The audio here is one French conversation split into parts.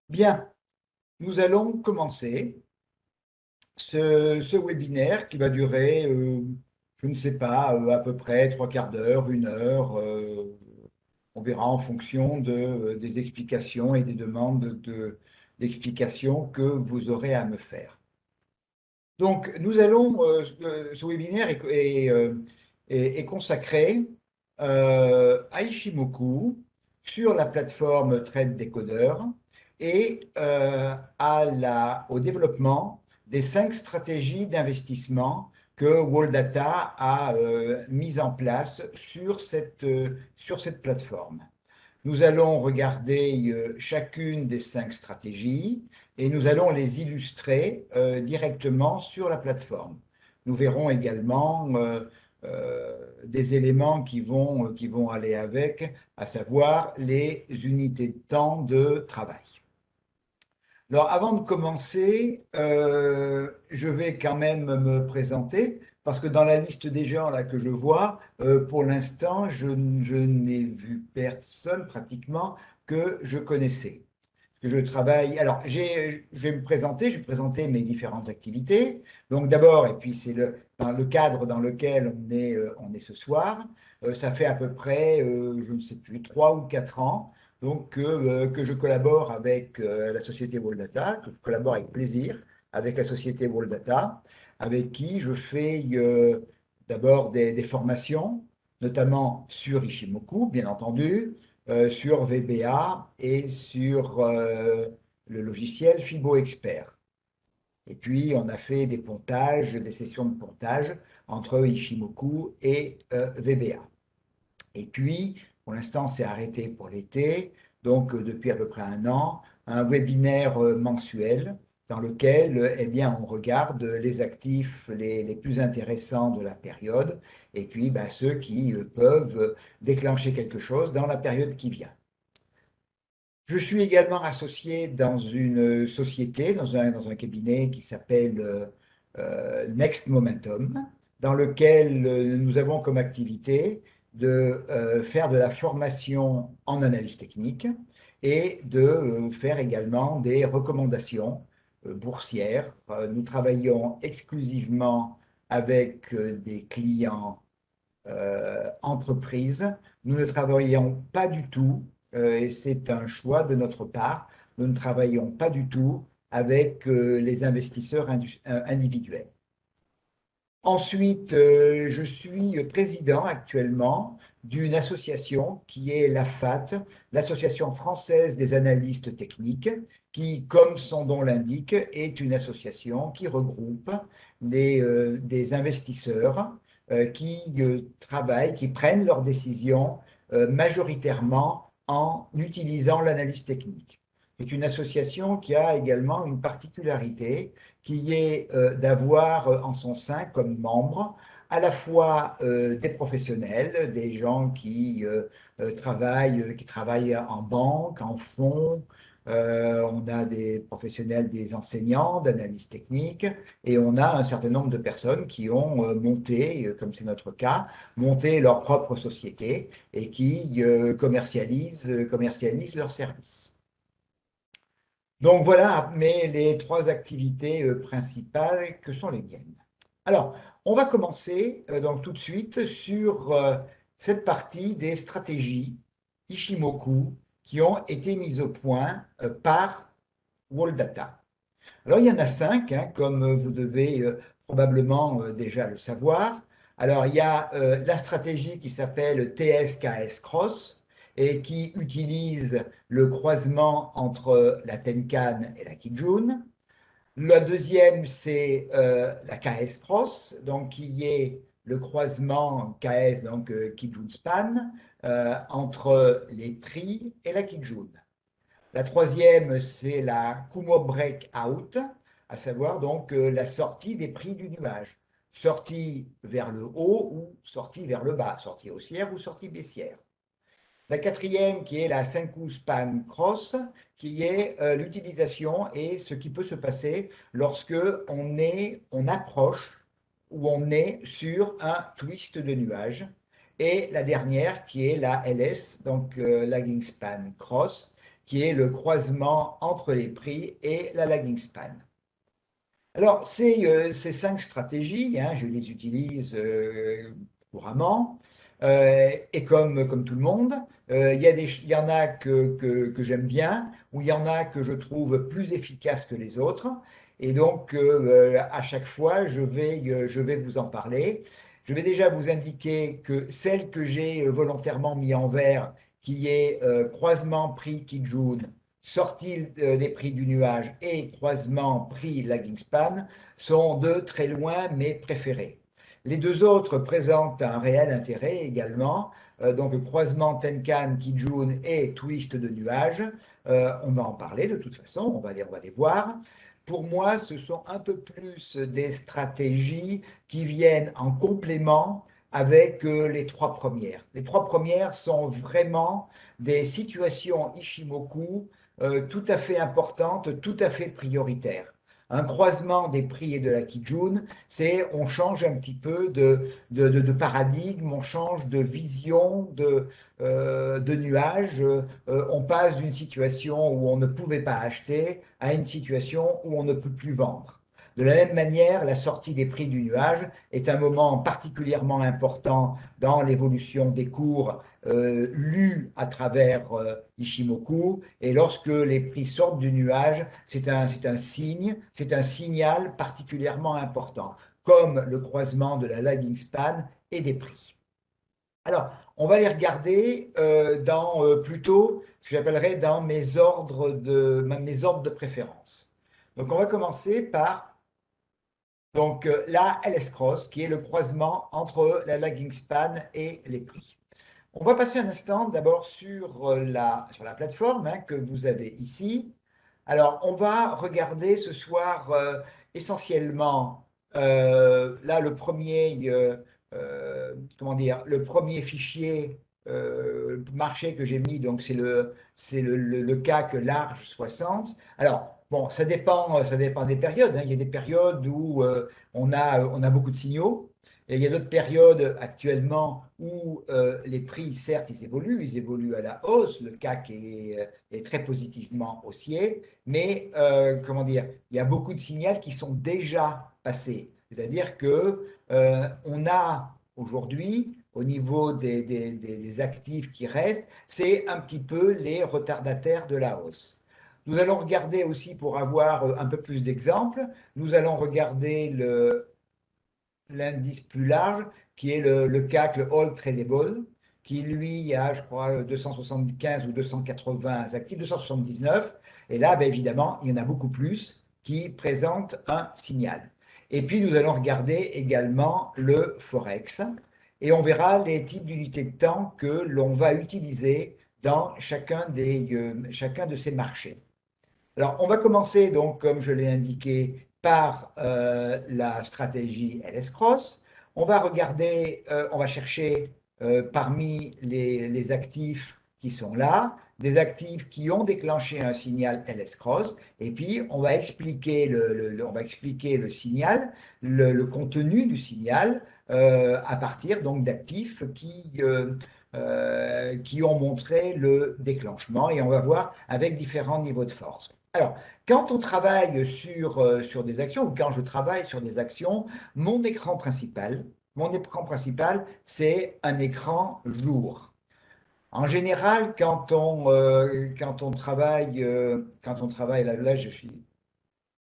Bien, nous allons commencer ce webinaire qui va durer, je ne sais pas, à peu près trois quarts d'heure, une heure. On verra en fonction des explications et des demandes d'explications que vous aurez à me faire. Donc, ce webinaire est consacré à Ishimoku sur la plateforme Trade Decoder et au développement des 5 stratégies d'investissement que Wall a mises en place sur cette plateforme. Nous allons regarder chacune des 5 stratégies et nous allons les illustrer directement sur la plateforme. Nous verrons également des éléments qui vont aller avec, à savoir les unités de temps de travail. Alors, avant de commencer, je vais quand même me présenter, parce que dans la liste des gens là que je vois, pour l'instant, je n'ai vu personne pratiquement que je connaissais. Je travaille. Alors, je vais me présenter, je vais présenter mes différentes activités. Donc, d'abord, et puis c'est dans le cadre dans lequel on est ce soir, ça fait à peu près, je ne sais plus, 3 ou 4 ans donc, que je collabore avec la société Wall que je collabore avec plaisir avec la société Wall avec qui je fais d'abord des formations, notamment sur Ishimoku, bien entendu, sur VBA et sur le logiciel Fibo Expert. Et puis, on a fait des pontages, des sessions de pontage entre Ishimoku et VBA. Et puis, pour l'instant, c'est arrêté pour l'été, donc depuis à peu près un an, un webinaire mensuel dans lequel eh bien, on regarde les actifs les plus intéressants de la période et puis bah, ceux qui peuvent déclencher quelque chose dans la période qui vient. Je suis également associé dans une société, dans un cabinet qui s'appelle Next Momentum, dans lequel nous avons comme activité de faire de la formation en analyse technique et de faire également des recommandations boursières. Nous travaillons exclusivement avec des clients entreprises. Nous ne travaillons pas du tout, et c'est un choix de notre part, nous ne travaillons pas du tout avec les investisseurs individuels. Ensuite, je suis président actuellement d'une association qui est l'AFAT, l'Association française des analystes techniques, qui, comme son nom l'indique, est une association qui regroupe des investisseurs qui travaillent, qui prennent leurs décisions majoritairement en utilisant l'analyse technique. C'est une association qui a également une particularité qui est d'avoir en son sein comme membres à la fois des professionnels, des gens qui travaillent en banque, en fonds. On a des professionnels, des enseignants d'analyse technique, et on a un certain nombre de personnes qui ont monté, comme c'est notre cas, monté leur propre société et qui commercialisent leurs services. Donc voilà les 3 activités principales que sont les miennes. Alors, on va commencer donc tout de suite sur cette partie des stratégies Ishimoku qui ont été mises au point par Wall. Alors, il y en a 5, hein, comme vous devez probablement déjà le savoir. Alors, il y a la stratégie qui s'appelle TSKS Cross et qui utilise le croisement entre la Tenkan et la Kijun. La deuxième, c'est la KS Cross, donc qui est le croisement KS, donc Kijun Span, entre les prix et la Kijun. La troisième, c'est la Kumo Breakout, à savoir donc la sortie des prix du nuage. Sortie vers le haut ou sortie vers le bas, sortie haussière ou sortie baissière. La quatrième, qui est la Senkou Span Cross, qui est l'utilisation et ce qui peut se passer lorsque on approche ou on est sur un twist de nuage. Et la dernière, qui est la LS, donc Lagging Span Cross, qui est le croisement entre les prix et la lagging span. Alors, ces 5 stratégies, hein, je les utilise couramment, et comme tout le monde, il y en a que j'aime bien, ou il y en a que je trouve plus efficaces que les autres, et donc à chaque fois, je vais vous en parler. Je vais déjà vous indiquer que celle que j'ai volontairement mis en vert, qui est croisement prix Kijun, sortie des prix du nuage et croisement prix lagging span, sont de très loin mes préférés. Les deux autres présentent un réel intérêt également, donc croisement Tenkan, Kijun et twist de nuage. On va en parler de toute façon, on va les voir. Pour moi, ce sont un peu plus des stratégies qui viennent en complément avec les 3 premières. Les 3 premières sont vraiment des situations Ishimoku tout à fait importantes, tout à fait prioritaires. Un croisement des prix et de la Kijun, c'est on change un petit peu de paradigme, on change de vision, de nuage. On passe d'une situation où on ne pouvait pas acheter à une situation où on ne peut plus vendre. De la même manière, la sortie des prix du nuage est un moment particulièrement important dans l'évolution des cours lus à travers Ishimoku. Et lorsque les prix sortent du nuage, c'est un signe, c'est un signal particulièrement important, comme le croisement de la lagging span et des prix. Alors, on va les regarder plutôt, que j'appellerais dans mes ordres de préférence. Donc, on va commencer par la LS Cross, qui est le croisement entre la lagging span et les prix. On va passer un instant d'abord sur la plateforme hein, que vous avez ici. Alors, on va regarder ce soir essentiellement là le premier fichier marché que j'ai mis, donc c'est le CAC large 60. Alors, bon, ça dépend des périodes. Hein. Il y a des périodes où on a beaucoup de signaux. Et il y a d'autres périodes actuellement où les prix, certes, ils évoluent à la hausse. Le CAC est très positivement haussier, mais comment dire, il y a beaucoup de signaux qui sont déjà passés. C'est-à-dire que on a aujourd'hui, au niveau des actifs qui restent, c'est un petit peu les retardataires de la hausse. Nous allons regarder aussi, pour avoir un peu plus d'exemples, nous allons regarder l'indice plus large, qui est le CAC, le All Tradable, qui lui a, je crois, 275 ou 280 actifs, 279. Et là, ben, évidemment, il y en a beaucoup plus qui présentent un signal. Et puis, nous allons regarder également le Forex. Et on verra les types d'unités de temps que l'on va utiliser dans chacun de ces marchés. Alors, on va commencer, donc, comme je l'ai indiqué, par la stratégie LS Cross. On va regarder, on va chercher parmi les actifs qui sont là, des actifs qui ont déclenché un signal LS Cross, et puis on va expliquer on va expliquer le signal, le contenu du signal, à partir donc d'actifs qui ont montré le déclenchement, et on va voir avec différents niveaux de force. Alors, quand on travaille sur des actions, ou quand je travaille sur des actions, mon écran principal, c'est un écran jour. En général, quand on travaille là, je vais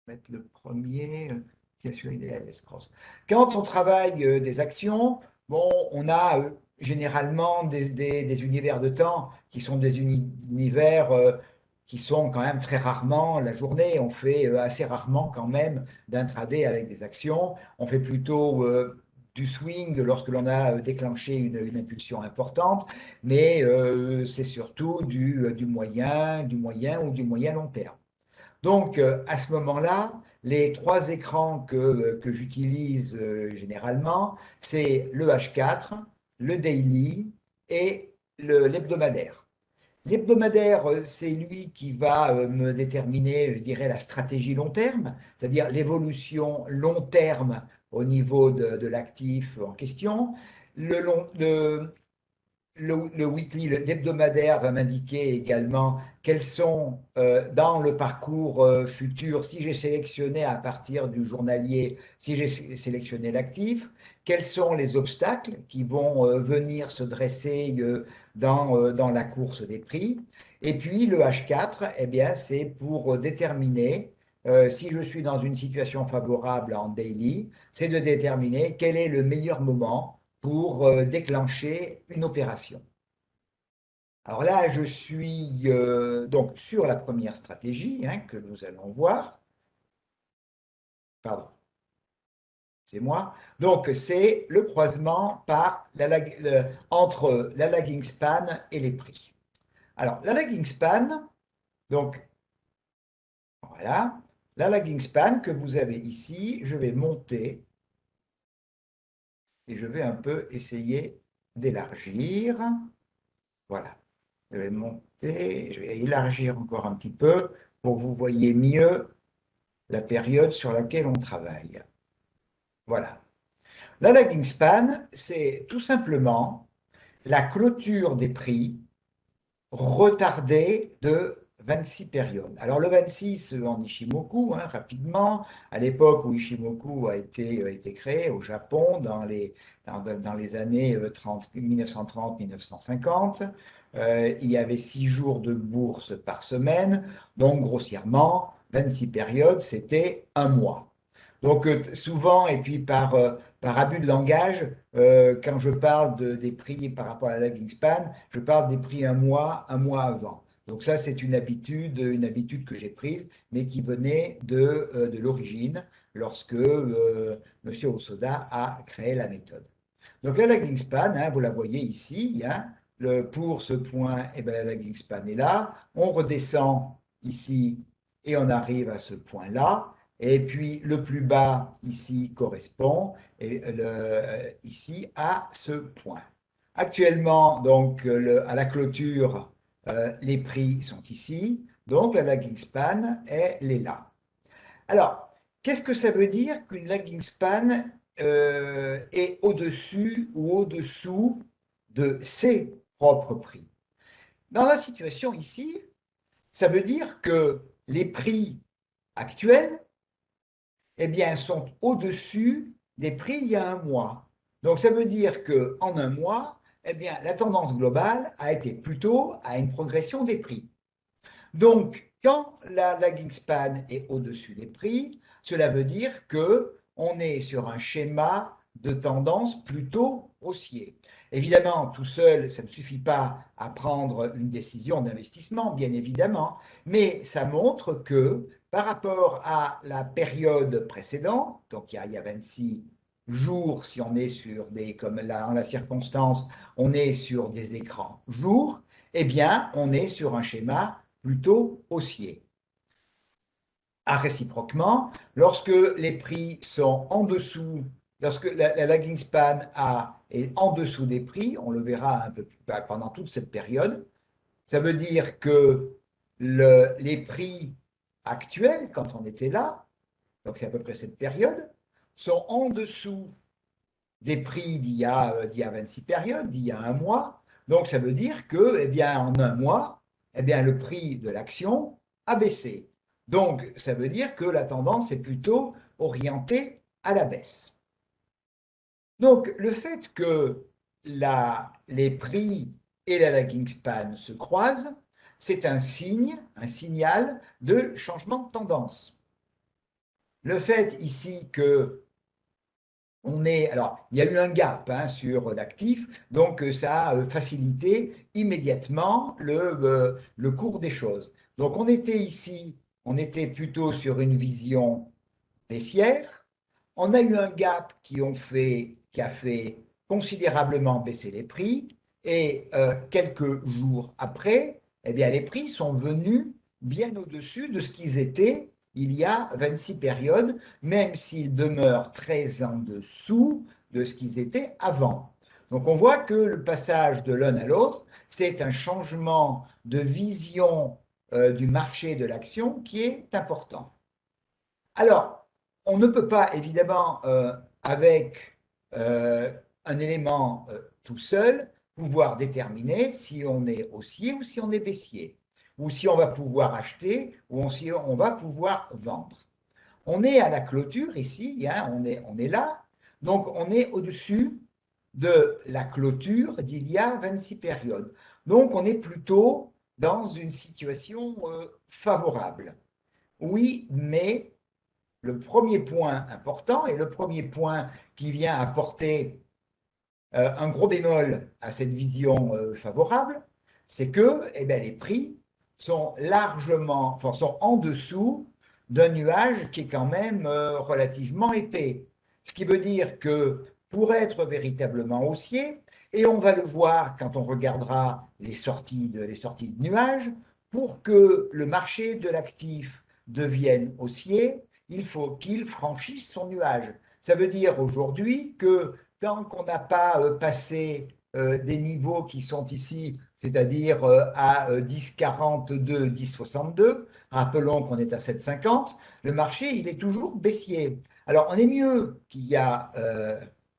mettre le premier, qui a celui des LS Cross. Quand on travaille des actions, bon, on a généralement des univers de temps qui sont des univers qui sont quand même très rarement la journée. On fait assez rarement quand même d'intraday avec des actions. On fait plutôt du swing lorsque l'on a déclenché une impulsion importante, mais c'est surtout du moyen ou du moyen long terme. Donc, à ce moment-là, les 3 écrans que j'utilise généralement, c'est le H4, le daily et l'hebdomadaire. L'hebdomadaire, c'est lui qui va me déterminer, je dirais, la stratégie long terme, c'est-à-dire l'évolution long terme au niveau de l'actif en question. le weekly, l'hebdomadaire va m'indiquer également quels sont dans le parcours futur, si j'ai sélectionné à partir du journalier, si j'ai sélectionné l'actif, quels sont les obstacles qui vont venir se dresser dans la course des prix. Et puis le H4, eh bien, c'est pour déterminer, si je suis dans une situation favorable en daily, c'est de déterminer quel est le meilleur moment pour déclencher une opération. Alors là, je suis donc sur la première stratégie que nous allons voir. Pardon, c'est moi. Donc, c'est le croisement entre la lagging span et les prix. Alors, la lagging span, donc voilà, la lagging span que vous avez ici, je vais monter et je vais un peu essayer d'élargir. Voilà. Je vais monter, je vais élargir encore un petit peu pour que vous voyez mieux la période sur laquelle on travaille. Voilà. La lagging span, c'est tout simplement la clôture des prix retardée de 26 périodes. Alors le 26 en Ishimoku, rapidement, à l'époque où Ishimoku a été créé au Japon dans les années 1930-1950, il y avait 6 jours de bourse par semaine, donc grossièrement, 26 périodes, c'était un mois. Donc souvent, et puis par abus de langage, quand je parle des prix par rapport à la lagging span, je parle des prix un mois avant. Donc ça, c'est une habitude que j'ai prise, mais qui venait de l'origine, lorsque M. Osoda a créé la méthode. Donc la lagging span, vous la voyez ici, pour ce point, ben, la lagging span est là. On redescend ici et on arrive à ce point-là. Et puis le plus bas ici correspond ici à ce point. Actuellement, donc à la clôture, les prix sont ici. Donc la lagging span, elle est là. Alors, qu'est-ce que ça veut dire qu'une lagging span est au-dessus ou au-dessous de ses propres prix? Dans la situation ici, ça veut dire que les prix actuels eh bien, sont au-dessus des prix il y a un mois. Donc ça veut dire qu'en un mois, eh bien, la tendance globale a été plutôt à une progression des prix. Donc, quand la lagging span est au-dessus des prix, cela veut dire que on est sur un schéma de tendance plutôt haussier. Évidemment, tout seul, ça ne suffit pas à prendre une décision d'investissement, bien évidemment, mais ça montre que par rapport à la période précédente, donc il y a 26 jours, si on est sur comme là, en la circonstance, on est sur des écrans jours, eh bien, on est sur un schéma plutôt haussier. Réciproquement, lorsque les prix sont en dessous, lorsque la lagging span est en dessous des prix, on le verra un peu pendant toute cette période, ça veut dire que les prix actuels, quand on était là, donc c'est à peu près cette période, sont en dessous des prix d'il y a 26 périodes, d'il y a un mois. Donc ça veut dire que, eh bien, en un mois, eh bien, le prix de l'action a baissé. Donc ça veut dire que la tendance est plutôt orientée à la baisse. Donc le fait que les prix et la lagging span se croisent, c'est un signal de changement de tendance. Le fait ici que alors, il y a eu un gap sur l'actif, donc ça a facilité immédiatement le cours des choses. Donc, on était ici, on était plutôt sur une vision baissière. On a eu un gap qui a fait considérablement baisser les prix, et quelques jours après, eh bien, les prix sont venus bien au-dessus de ce qu'ils étaient il y a 26 périodes, même s'ils demeurent très en dessous de ce qu'ils étaient avant. Donc on voit que le passage de l'un à l'autre, c'est un changement de vision du marché de l'action qui est important. Alors, on ne peut pas, évidemment, avec un élément tout seul, pouvoir déterminer si on est haussier ou si on est baissier, ou si on va pouvoir acheter ou si on va pouvoir vendre. On est à la clôture ici, hein, on est là, donc on est au-dessus de la clôture d'il y a 26 périodes. Donc on est plutôt dans une situation favorable. Oui, mais le premier point important et le premier point qui vient apporter un gros bémol à cette vision favorable, c'est que eh bien, les prix sont largement, enfin, sont en dessous d'un nuage qui est quand même relativement épais. Ce qui veut dire que pour être véritablement haussier, et on va le voir quand on regardera les sorties de nuages, pour que le marché de l'actif devienne haussier, il faut qu'il franchisse son nuage. Ça veut dire aujourd'hui que tant qu'on n'a pas passé des niveaux qui sont ici, c'est-à-dire à 10,42, 10,62, rappelons qu'on est à 7,50, le marché, il est toujours baissier. Alors, on est mieux qu'il y a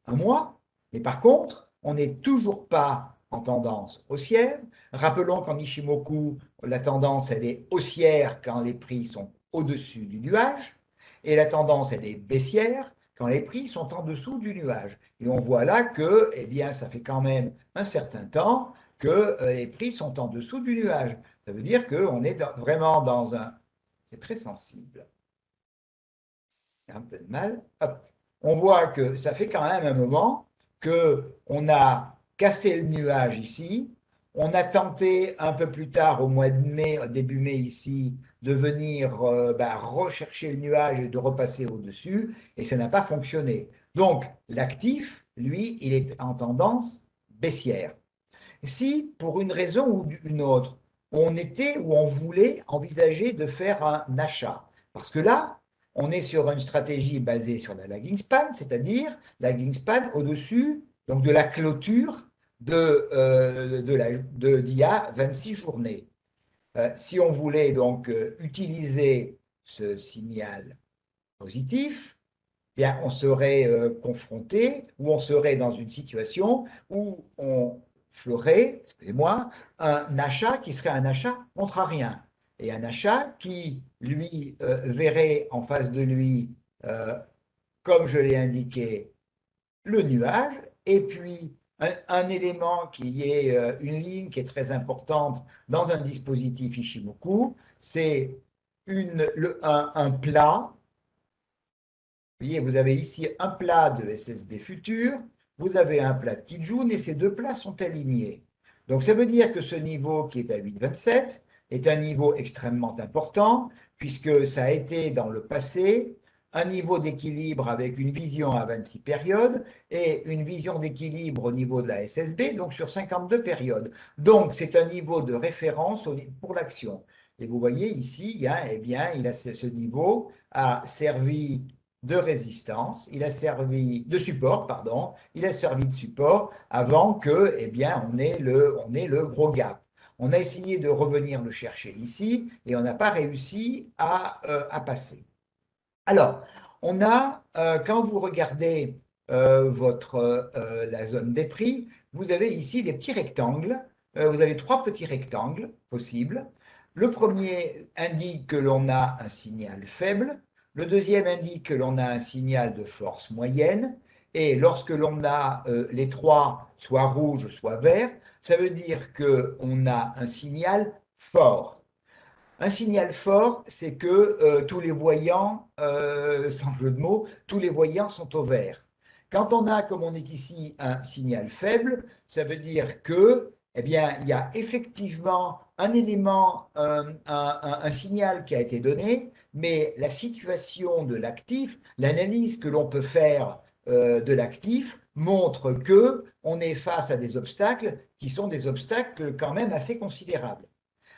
un mois, mais par contre, on n'est toujours pas en tendance haussière. Rappelons qu'en Ishimoku, la tendance, elle est haussière quand les prix sont au-dessus du nuage, et la tendance, elle est baissière quand les prix sont en dessous du nuage. Et on voit là que, eh bien, ça fait quand même un certain temps que les prix sont en dessous du nuage. Ça veut dire qu'on est vraiment dans un... C'est très sensible. Il y a un peu de mal. Hop. On voit que ça fait quand même un moment qu'on a cassé le nuage ici. On a tenté un peu plus tard, au mois de mai, début mai ici, de venir rechercher le nuage et de repasser au-dessus, et ça n'a pas fonctionné. Donc, l'actif, lui, il est en tendance baissière. Si, pour une raison ou une autre, on était ou on voulait envisager de faire un achat, parce que là, on est sur une stratégie basée sur la lagging span, c'est-à-dire lagging span au-dessus donc de la clôture d'il y a 26 journées. Si on voulait donc utiliser ce signal positif, eh bien, on serait confronté ou on serait dans une situation où on ferait, excusez-moi, un achat qui serait un achat contrarien et un achat qui, lui, verrait en face de lui, comme je l'ai indiqué, le nuage et puis un élément qui est une ligne qui est très importante dans un dispositif Ishimoku, c'est un plat. Vous voyez, vous avez ici un plat de SSB futur, vous avez un plat de Kijun et ces deux plats sont alignés. Donc ça veut dire que ce niveau qui est à 8,27 est un niveau extrêmement important puisque ça a été dans le passé un niveau d'équilibre avec une vision à 26 périodes et une vision d'équilibre au niveau de la SSB, donc sur 52 périodes. Donc c'est un niveau de référence pour l'action. Et vous voyez ici, eh bien, ce niveau a servi de résistance, il a servi de support, pardon, il a servi de support avant que, eh bien, on ait le gros gap. On a essayé de revenir le chercher ici et on n'a pas réussi à passer. Alors, on a, quand vous regardez la zone des prix, vous avez ici des petits rectangles. Vous avez trois petits rectangles possibles. Le premier indique que l'on a un signal faible. Le deuxième indique que l'on a un signal de force moyenne. Et lorsque l'on a les trois, soit rouge, soit vert, ça veut dire qu'on a un signal fort. Un signal fort, c'est que tous les voyants, sans jeu de mots, tous les voyants sont au vert. Quand on a, comme on est ici, un signal faible, ça veut dire que, eh bien, il y a effectivement un élément, un signal qui a été donné, mais la situation de l'actif, l'analyse que l'on peut faire de l'actif montre que on est face à des obstacles qui sont des obstacles quand même assez considérables.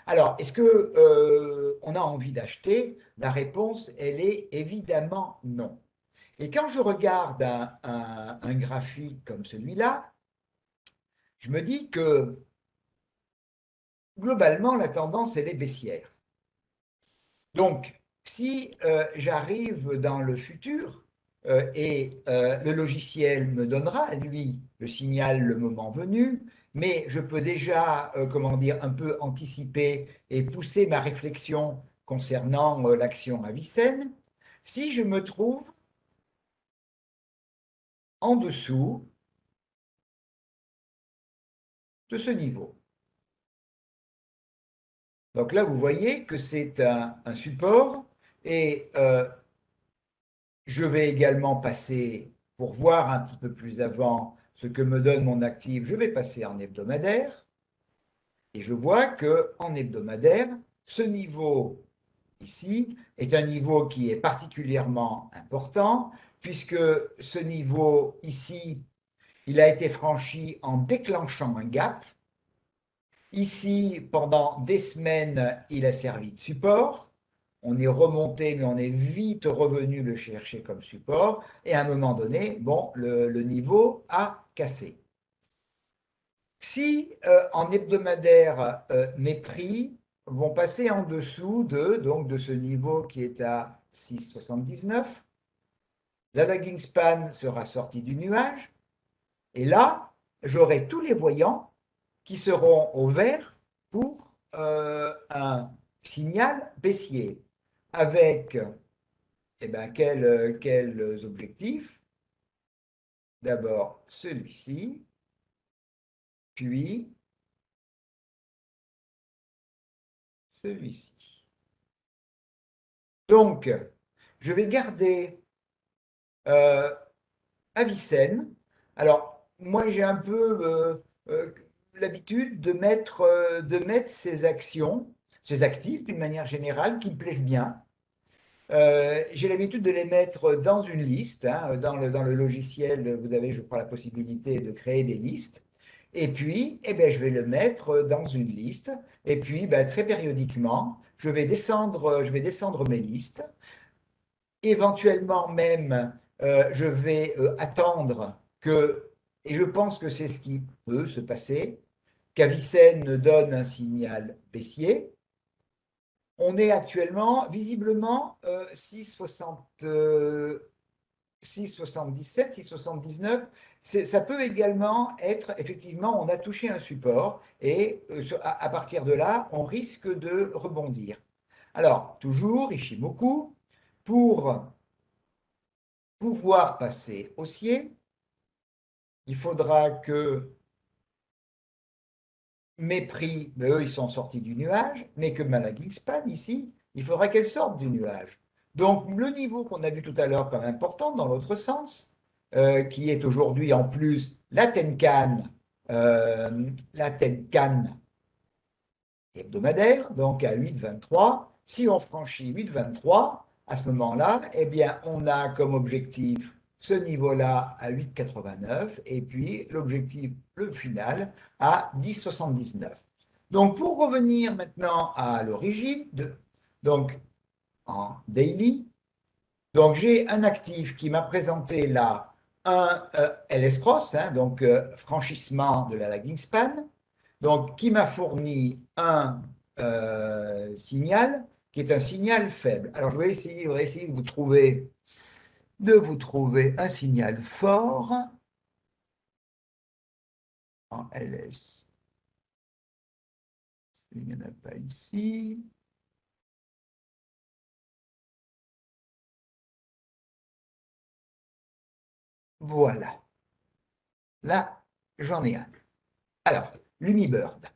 Alors, est-ce que on a envie d'acheter? La réponse, elle est évidemment non. Et quand je regarde un graphique comme celui-là, je me dis que globalement, la tendance, elle est baissière. Donc, si j'arrive dans le futur et le logiciel me donnera, lui, le signal le moment venu, mais je peux déjà, comment dire, un peu anticiper et pousser ma réflexion concernant l'action Avicenne. Si je me trouve en dessous de ce niveau. Donc là, vous voyez que c'est un support et je vais également passer, pour voir un petit peu plus avant ce que me donne mon actif, je vais passer en hebdomadaire et je vois que en hebdomadaire, ce niveau ici est un niveau qui est particulièrement important puisque ce niveau ici, il a été franchi en déclenchant un gap. Ici, pendant des semaines, il a servi de support. On est remonté, mais on est vite revenu le chercher comme support. Et à un moment donné, bon, le niveau a cassé. Si en hebdomadaire, mes prix vont passer en dessous de ce niveau qui est à 6,79, la lagging span sera sortie du nuage. Et là, j'aurai tous les voyants qui seront au vert pour un signal baissier. Avec eh ben, quels objectifs? D'abord celui-ci, puis celui-ci. Donc, je vais garder Avicenne. Alors, moi, j'ai un peu l'habitude de mettre ces actions, ces actifs d'une manière générale, qui me plaisent bien. J'ai l'habitude de les mettre dans une liste. Hein. Dans le logiciel, vous avez, je crois, la possibilité de créer des listes. Et puis, eh ben, je vais le mettre dans une liste. Et puis, ben, très périodiquement, je vais descendre mes listes. Éventuellement même, je vais attendre que, et je pense que c'est ce qui peut se passer, qu'Avicenne donne un signal baissier. On est actuellement, visiblement, 6,60, 6,77, 6,79. Ça peut également être, effectivement, on a touché un support et à partir de là, on risque de rebondir. Alors, toujours, Ishimoku, pour pouvoir passer haussier, il faudra que mes prix, eux, ils sont sortis du nuage, mais que ma lagging span, ici, il faudra qu'elle sorte du nuage. Donc, le niveau qu'on a vu tout à l'heure comme important dans l'autre sens, qui est aujourd'hui en plus la Tenkan hebdomadaire, donc à 8,23. Si on franchit 8,23, à ce moment-là, eh bien, on a comme objectif ce niveau-là à 8,89 et puis l'objectif, le final, à 10,79. Donc, pour revenir maintenant à l'origine, donc en daily, donc j'ai un actif qui m'a présenté là un LS cross, hein, donc franchissement de la lagging span, donc qui m'a fourni un signal qui est un signal faible. Alors je vais essayer de vous trouver un signal fort en LS. Il n'y en a pas ici. Voilà. Là, j'en ai un. Alors, Lumibird.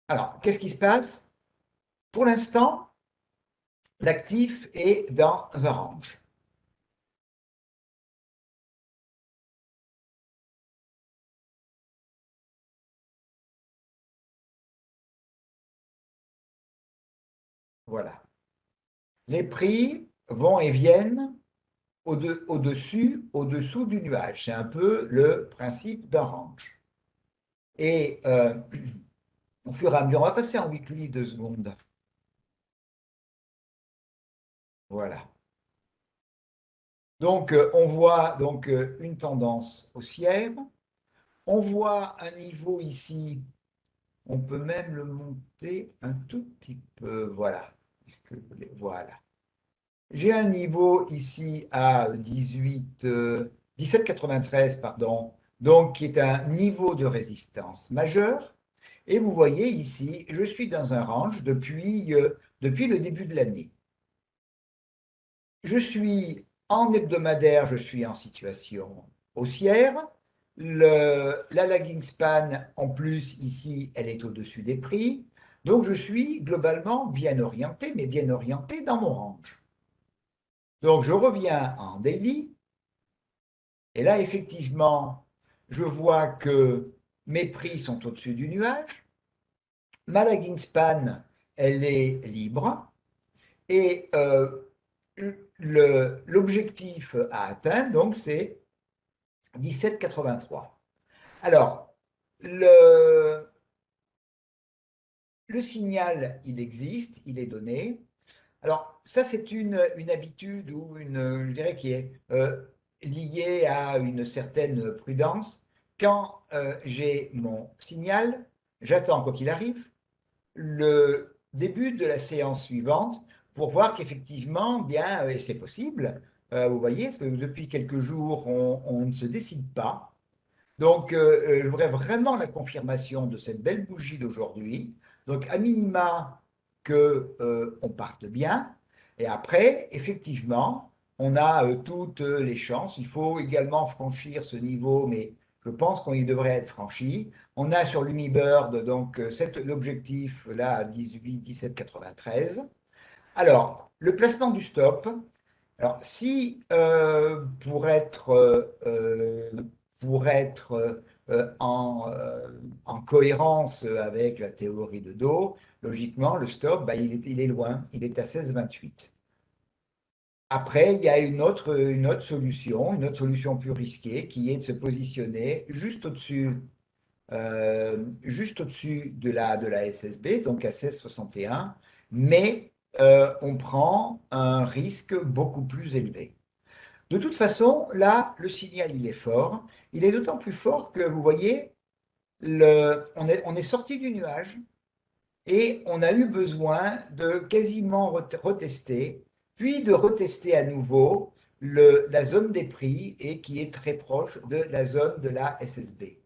Alors, qu'est-ce qui se passe? Pour l'instant, l'actif est dans un range. Voilà. Les prix vont et viennent au-dessus, au-dessous du nuage. C'est un peu le principe d'un range. Et au fur et à mesure, on va passer en weekly 2 secondes. Voilà. Donc, on voit donc une tendance haussière. On voit un niveau ici. On peut même le monter un tout petit peu. Voilà. Voilà. J'ai un niveau ici à 17,93, pardon, donc qui est un niveau de résistance majeur. Et vous voyez ici, je suis dans un range depuis le début de l'année. Je suis en hebdomadaire, je suis en situation haussière. La lagging span, en plus, ici, elle est au-dessus des prix. Donc, je suis globalement bien orienté, mais bien orienté dans mon range. Donc, je reviens en daily. Et là, effectivement, je vois que mes prix sont au-dessus du nuage. Ma lagging span, elle est libre. Et l'objectif à atteindre, donc, c'est 17,83. Alors, le signal, il existe, il est donné. Alors, ça, c'est une habitude ou je dirais, qui est liée à une certaine prudence. Quand j'ai mon signal, j'attends, quoi qu'il arrive, le début de la séance suivante pour voir qu'effectivement, bien, et c'est possible, vous voyez, parce que depuis quelques jours, on ne se décide pas. Donc, je voudrais vraiment la confirmation de cette belle bougie d'aujourd'hui. Donc, à minima, que on parte bien. Et après, effectivement, on a toutes les chances. Il faut également franchir ce niveau, mais je pense qu'on y devrait être franchi. On a sur l'Humibird donc l'objectif là à 18, 17,93. Alors, le placement du stop. Alors, si pour être en cohérence avec la théorie de Do, logiquement, le stop, bah, il est loin, il est à 16,28. Après, il y a une autre solution plus risquée, qui est de se positionner juste au-dessus de la SSB, donc à 16,61, mais on prend un risque beaucoup plus élevé. De toute façon, là, le signal, il est fort. Il est d'autant plus fort que, vous voyez, on est sorti du nuage et on a eu besoin de quasiment retester, puis de retester à nouveau la zone des prix et qui est très proche de la zone de la SSB.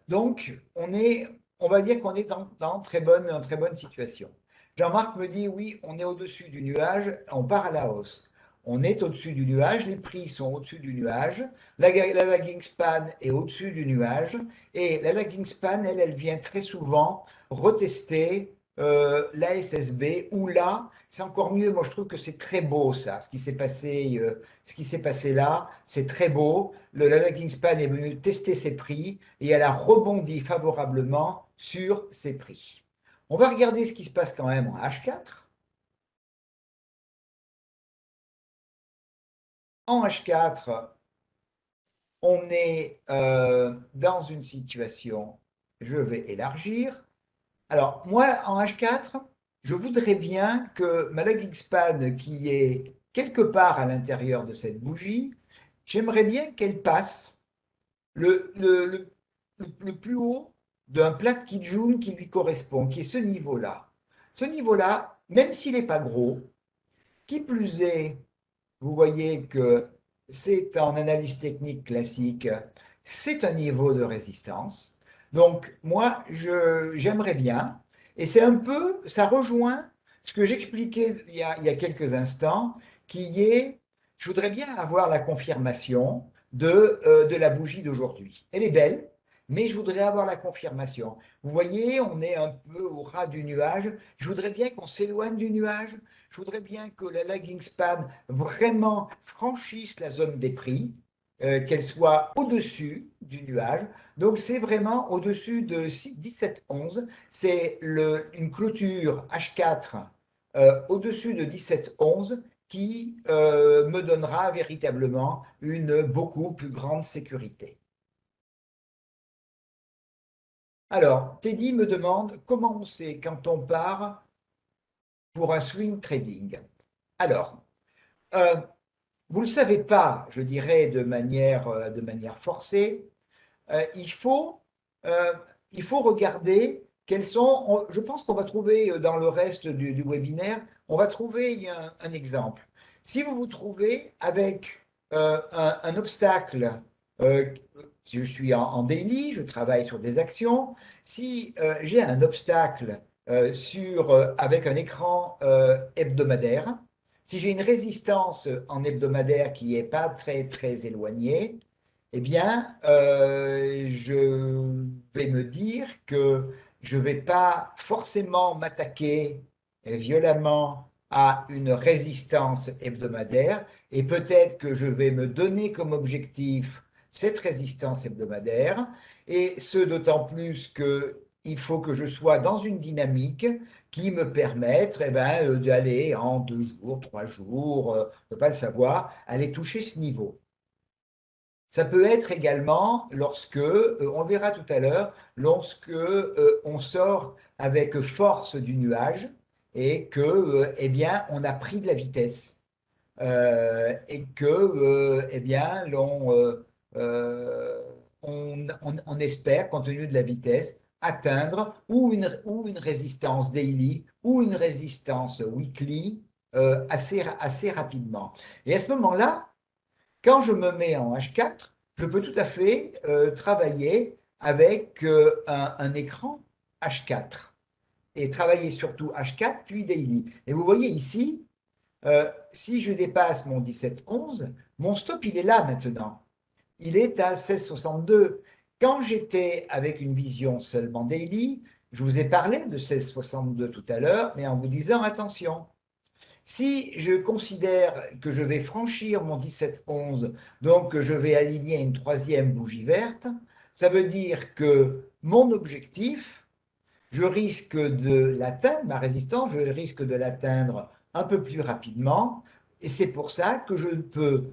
Donc, on va dire qu'on est dans très bonne situation. Jean-Marc me dit, oui, on est au-dessus du nuage, on part à la hausse. On est au-dessus du nuage, les prix sont au-dessus du nuage, la lagging span est au-dessus du nuage, et la lagging span, elle vient très souvent retester la SSB, où là, c'est encore mieux, moi je trouve que c'est très beau ça, ce qui s'est passé là, c'est très beau. La lagging span est venue tester ses prix et elle a rebondi favorablement sur ses prix. On va regarder ce qui se passe quand même en H4. En H4, on est dans une situation, je vais élargir. Alors, moi, en H4, je voudrais bien que ma lagging span, qui est quelque part à l'intérieur de cette bougie, j'aimerais bien qu'elle passe le, le, le, le plus haut d'un plat de Kijun qui lui correspond, qui est ce niveau-là. Ce niveau-là, même s'il n'est pas gros, qui plus est, vous voyez que c'est en analyse technique classique, c'est un niveau de résistance. Donc, moi, j'aimerais bien, et c'est un peu, ça rejoint ce que j'expliquais il y a quelques instants, qui est, je voudrais bien avoir la confirmation de la bougie d'aujourd'hui. Elle est belle, mais je voudrais avoir la confirmation. Vous voyez, on est un peu au ras du nuage. Je voudrais bien qu'on s'éloigne du nuage. Je voudrais bien que la lagging span vraiment franchisse la zone des prix, qu'elle soit au-dessus du nuage. Donc c'est vraiment au-dessus de 17,11. C'est une clôture H4 au-dessus de 17,11 qui me donnera véritablement une beaucoup plus grande sécurité. Alors, Teddy me demande comment on sait quand on part pour un swing trading. Alors, euh, vous ne le savez pas, je dirais de manière forcée. Euh, il, faut, euh, il faut regarder quels sont. Je pense qu'on va trouver dans le reste du webinaire, on va trouver un exemple. Si vous vous trouvez avec un obstacle, si je suis en daily, je travaille sur des actions, si j'ai un obstacle avec un écran hebdomadaire, si j'ai une résistance en hebdomadaire qui n'est pas très très éloignée, eh bien, je vais me dire que je ne vais pas forcément m'attaquer violemment à une résistance hebdomadaire, et peut-être que je vais me donner comme objectif cette résistance hebdomadaire, et ce d'autant plus qu'il faut que je sois dans une dynamique qui me permette d'aller en 2 jours, 3 jours, je ne peux pas le savoir, aller toucher ce niveau. Ça peut être également lorsque, on le verra tout à l'heure, lorsque on sort avec force du nuage et que, eh bien, on a pris de la vitesse et que, eh bien, euh, on espère, compte tenu de la vitesse, atteindre ou une résistance daily ou une résistance weekly assez rapidement. Et à ce moment-là, quand je me mets en H4, je peux tout à fait travailler avec un écran H4 et travailler surtout H4 puis daily. Et vous voyez ici, si je dépasse mon 17-11, mon stop il est là maintenant. Il est à 16,62. Quand j'étais avec une vision seulement daily, je vous ai parlé de 16,62 tout à l'heure, mais en vous disant attention, si je considère que je vais franchir mon 17-11, donc que je vais aligner une troisième bougie verte, ça veut dire que mon objectif, je risque de l'atteindre, ma résistance, je risque de l'atteindre un peu plus rapidement. Et c'est pour ça que je peux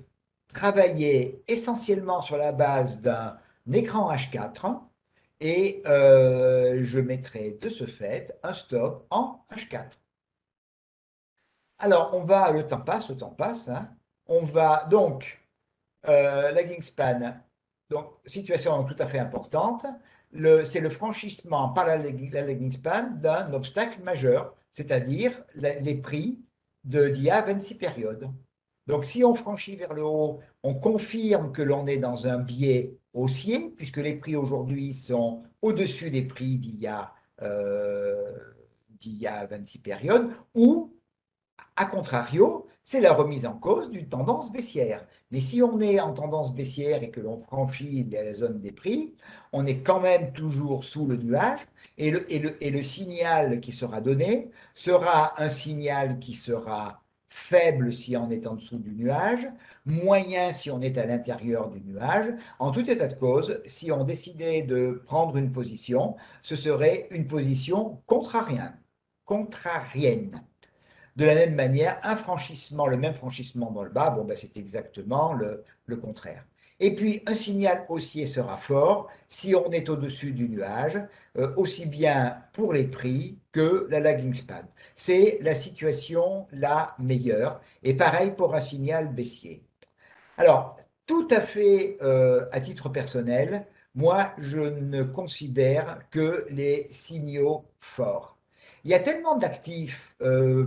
travailler essentiellement sur la base d'un écran H4 et je mettrai de ce fait un stop en H4. Alors, le temps passe, hein. On va donc, lagging span, donc situation tout à fait importante. C'est le franchissement par la lagging span d'un obstacle majeur, c'est-à-dire les prix d'il y a 26 périodes. Donc, si on franchit vers le haut, on confirme que l'on est dans un biais haussier, puisque les prix aujourd'hui sont au-dessus des prix d'il y a 26 périodes, ou a contrario, c'est la remise en cause d'une tendance baissière. Mais si on est en tendance baissière et que l'on franchit la zone des prix, on est quand même toujours sous le nuage et le signal qui sera donné sera un signal qui sera faible si on est en dessous du nuage, moyen si on est à l'intérieur du nuage. En tout état de cause, si on décidait de prendre une position, ce serait une position contrarienne. De la même manière, le même franchissement dans le bas, bon, ben, c'est exactement le contraire. Et puis, un signal haussier sera fort si on est au-dessus du nuage, aussi bien pour les prix que la lagging span. C'est la situation la meilleure. Et pareil pour un signal baissier. Alors, tout à fait à titre personnel, moi, je ne considère que les signaux forts. Il y a tellement d'actifs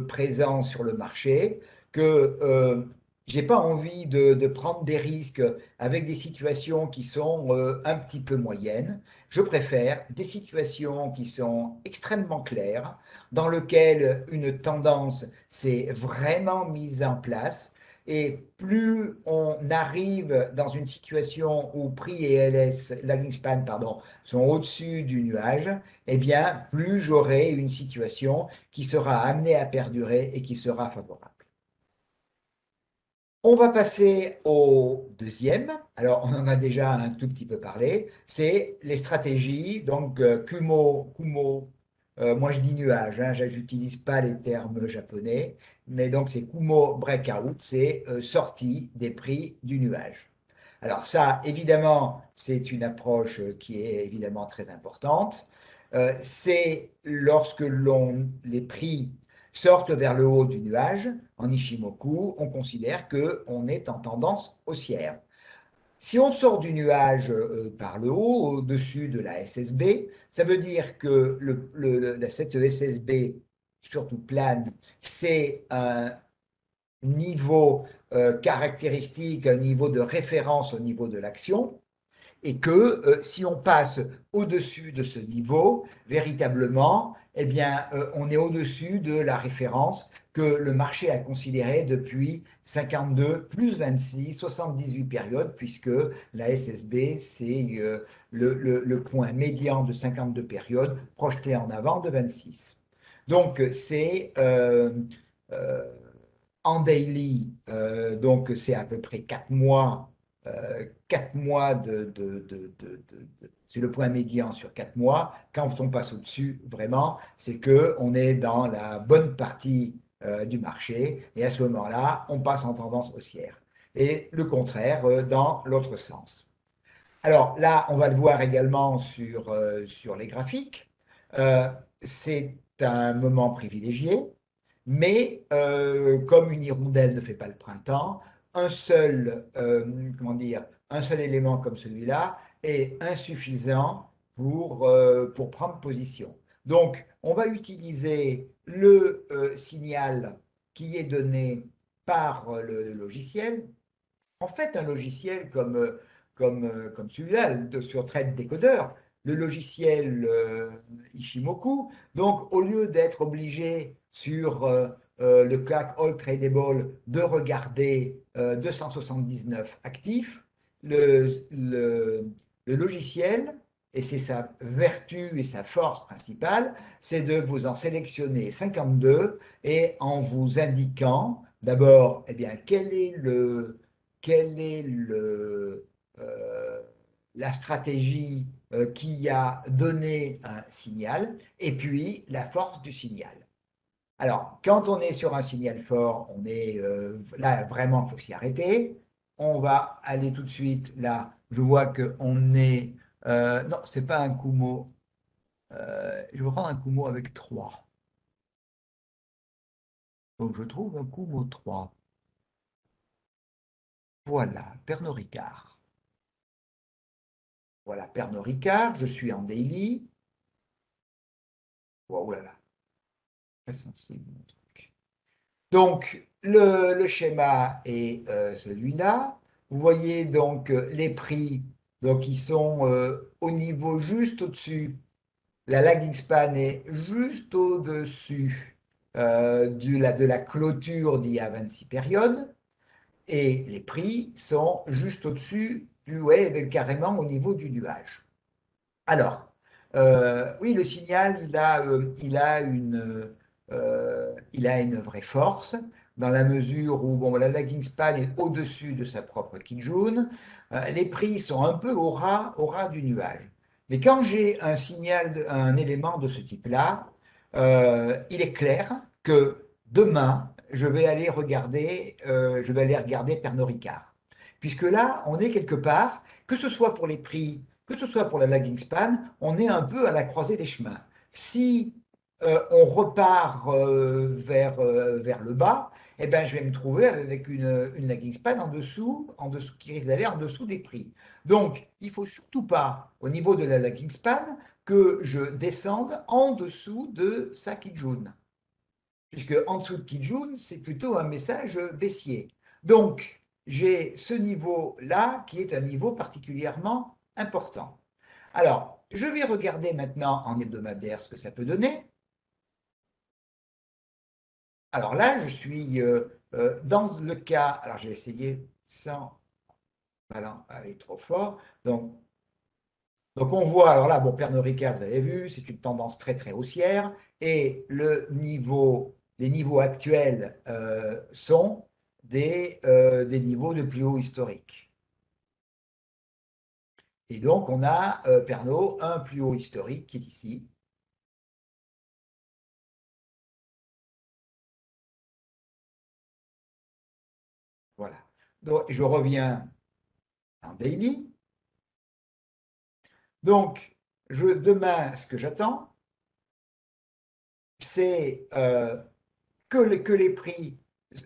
présents sur le marché que j'ai pas envie de prendre des risques avec des situations qui sont un petit peu moyennes. Je préfère des situations qui sont extrêmement claires, dans lesquelles une tendance s'est vraiment mise en place et plus on arrive dans une situation où prix et LS, lagging span, pardon, sont au-dessus du nuage, eh bien, plus j'aurai une situation qui sera amenée à perdurer et qui sera favorable. On va passer au deuxième. Alors, on en a déjà un tout petit peu parlé. C'est les stratégies. Donc, Kumo, moi je dis nuage, hein, je n'utilise pas les termes japonais. Mais donc, c'est Kumo breakout, c'est sortie des prix du nuage. Alors, ça, évidemment, c'est une approche qui est évidemment très importante. C'est lorsque les prix sortent vers le haut du nuage, en Ishimoku, on considère qu'on est en tendance haussière. Si on sort du nuage par le haut, au-dessus de la SSB, ça veut dire que cette SSB, surtout plane, c'est niveau caractéristique, un niveau de référence au niveau de l'action, et que si on passe au-dessus de ce niveau, véritablement, eh bien, on est au-dessus de la référence que le marché a considérée depuis 52 plus 26, 78 périodes, puisque la SSB, c'est le point médian de 52 périodes projeté en avant de 26. Donc, c'est euh, en daily, donc c'est à peu près 4 mois c'est le point médian sur 4 mois. Quand on passe au-dessus, vraiment, c'est qu'on est dans la bonne partie du marché et à ce moment-là, on passe en tendance haussière. Et le contraire dans l'autre sens. Alors là, on va le voir également sur les graphiques. Euh, c'est un moment privilégié, mais comme une hirondelle ne fait pas le printemps, comment dire, un seul élément comme celui-là est insuffisant pour prendre position. Donc, on va utiliser le signal qui est donné par le logiciel. En fait, un logiciel comme celui-là, sur Trade Decoder, le logiciel Ishimoku, donc au lieu d'être obligé sur le CAC All Tradable de regarder 279 actifs, le logiciel, et c'est sa vertu et sa force principale, c'est de vous en sélectionner 52 et en vous indiquant d'abord, eh bien, quelle est euh, la stratégie qui a donné un signal, et puis la force du signal. Alors, quand on est sur un signal fort, on est là vraiment, il faut s'y arrêter. On va aller tout de suite là. Je vois qu'on est. Non, c'est pas un Kumo. Je vais prendre un Kumo avec 3. Donc, je trouve un Kumo 3. Voilà, Pernod Ricard. Voilà, Pernod Ricard, je suis en daily. Oh là là, très sensible mon truc. Donc, le schéma est celui-là. Vous voyez donc les prix, donc ils sont au niveau juste au-dessus. La lagging span est juste au-dessus de la clôture d'il y a 26 périodes. Et les prix sont juste au-dessus ouais, carrément au niveau du nuage. Alors, oui, le signal, il a une vraie force dans la mesure où bon, la lagging span est au-dessus de sa propre Kijun. Les prix sont un peu au ras du nuage. Mais quand j'ai un signal, un élément de ce type-là, il est clair que demain, je vais aller regarder Pernod Ricard. Puisque là, on est quelque part, que ce soit pour les prix que ce soit pour la lagging span, on est un peu à la croisée des chemins. Si on repart vers le bas, eh ben, je vais me trouver avec une lagging span en dessous, qui risque d'aller en dessous des prix. Donc, il ne faut surtout pas, au niveau de la lagging span, que je descende en dessous de sa Kijun. Puisque en dessous de Kijun, c'est plutôt un message baissier. Donc, j'ai ce niveau-là qui est un niveau particulièrement important. Alors, je vais regarder maintenant en hebdomadaire ce que ça peut donner. Alors là, je suis dans le cas, alors j'ai essayé sans, voilà, aller trop fort. Donc on voit, alors là, bon, Pernod Ricard, vous avez vu, c'est une tendance très très haussière, et les niveaux actuels sont des niveaux de plus haut historique. Et donc on a Pernod, un plus haut historique qui est ici. Voilà. Donc je reviens en daily. Donc demain, ce que j'attends, c'est que les prix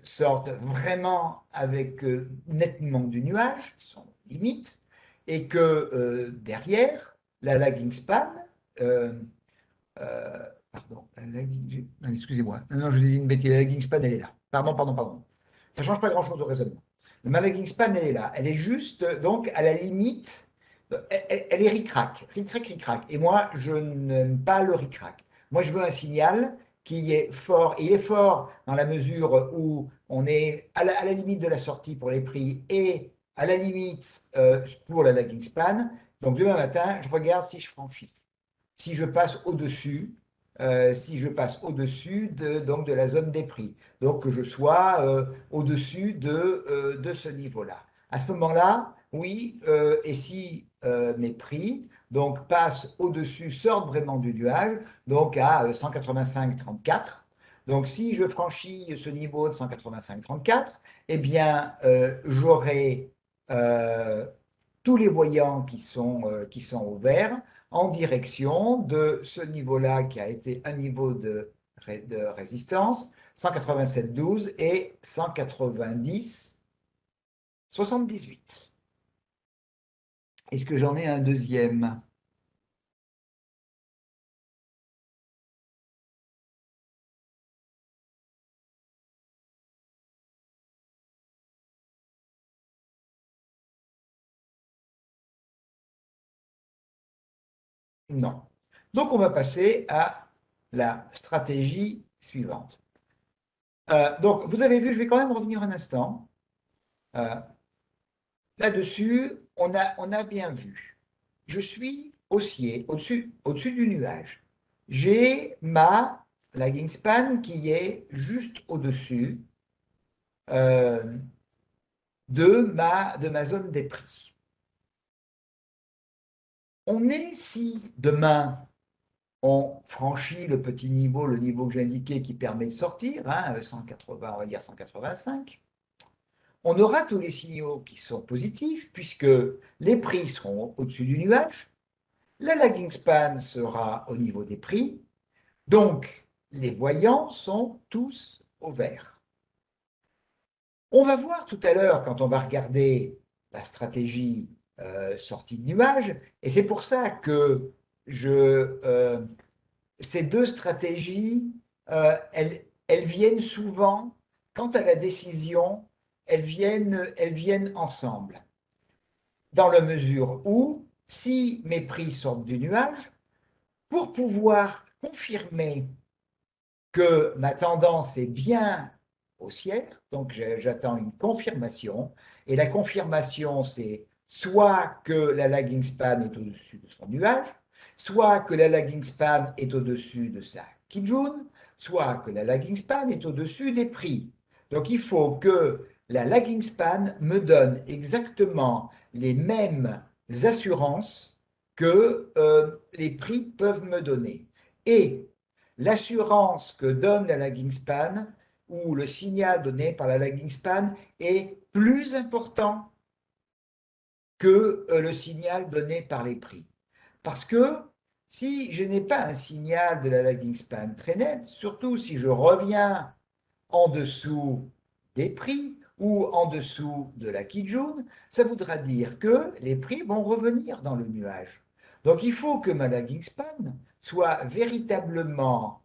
sortent vraiment avec nettement du nuage, qui sont limites, et que derrière, la lagging span, euh, pardon, excusez-moi, non, je dis une bêtise, la lagging span, elle est là. Pardon. Ça ne change pas grand-chose au raisonnement. Ma lagging span, elle est là. Elle est juste, donc, à la limite, elle est ric-rac, ric-rac, ric-rac. Et moi, je n'aime pas le ric-rac. Moi, je veux un signal qui est fort. Et il est fort dans la mesure où on est à la limite de la sortie pour les prix et à la limite pour la lagging span. Donc, demain matin, je regarde si je franchis, si je passe au-dessus, si je passe au-dessus donc de la zone des prix. Donc que je sois au-dessus de ce niveau-là. À ce moment-là, oui, et si mes prix donc, passent au-dessus, sortent vraiment du nuage, donc à 185,34. Donc si je franchis ce niveau de 185,34, eh bien j'aurai tous les voyants qui sont ouverts en direction de ce niveau-là qui a été un niveau de résistance, 187,12 et 190,78. Est-ce que j'en ai un deuxième? Non. Donc on va passer à la stratégie suivante. Donc vous avez vu, je vais quand même revenir un instant. Euh, Là-dessus, on a bien vu. Je suis haussier, au-dessus du nuage. J'ai ma lagging span qui est juste au-dessus euh, de ma zone des prix. On est, si demain on franchit le petit niveau, le niveau que j'ai indiqué qui permet de sortir, hein, 180, on va dire 185, on aura tous les signaux qui sont positifs puisque les prix seront au-dessus du nuage, la lagging span sera au niveau des prix, donc les voyants sont tous au vert. On va voir tout à l'heure quand on va regarder la stratégie sortie de nuage, et c'est pour ça que ces deux stratégies, elles viennent souvent, quant à la décision, elles viennent ensemble, dans la mesure où, si mes prix sortent du nuage, pour pouvoir confirmer que ma tendance est bien haussière, donc j'attends une confirmation, et la confirmation, c'est soit que la lagging span est au-dessus de son nuage, soit que la lagging span est au-dessus de sa Kijun, soit que la lagging span est au-dessus des prix. Donc il faut que la lagging span me donne exactement les mêmes assurances que les prix peuvent me donner. Et l'assurance que donne la lagging span ou le signal donné par la lagging span est plus important que le signal donné par les prix. Parce que si je n'ai pas un signal de la lagging span très net, surtout si je reviens en dessous des prix ou en dessous de la Kijun, ça voudra dire que les prix vont revenir dans le nuage. Donc il faut que ma lagging span soit véritablement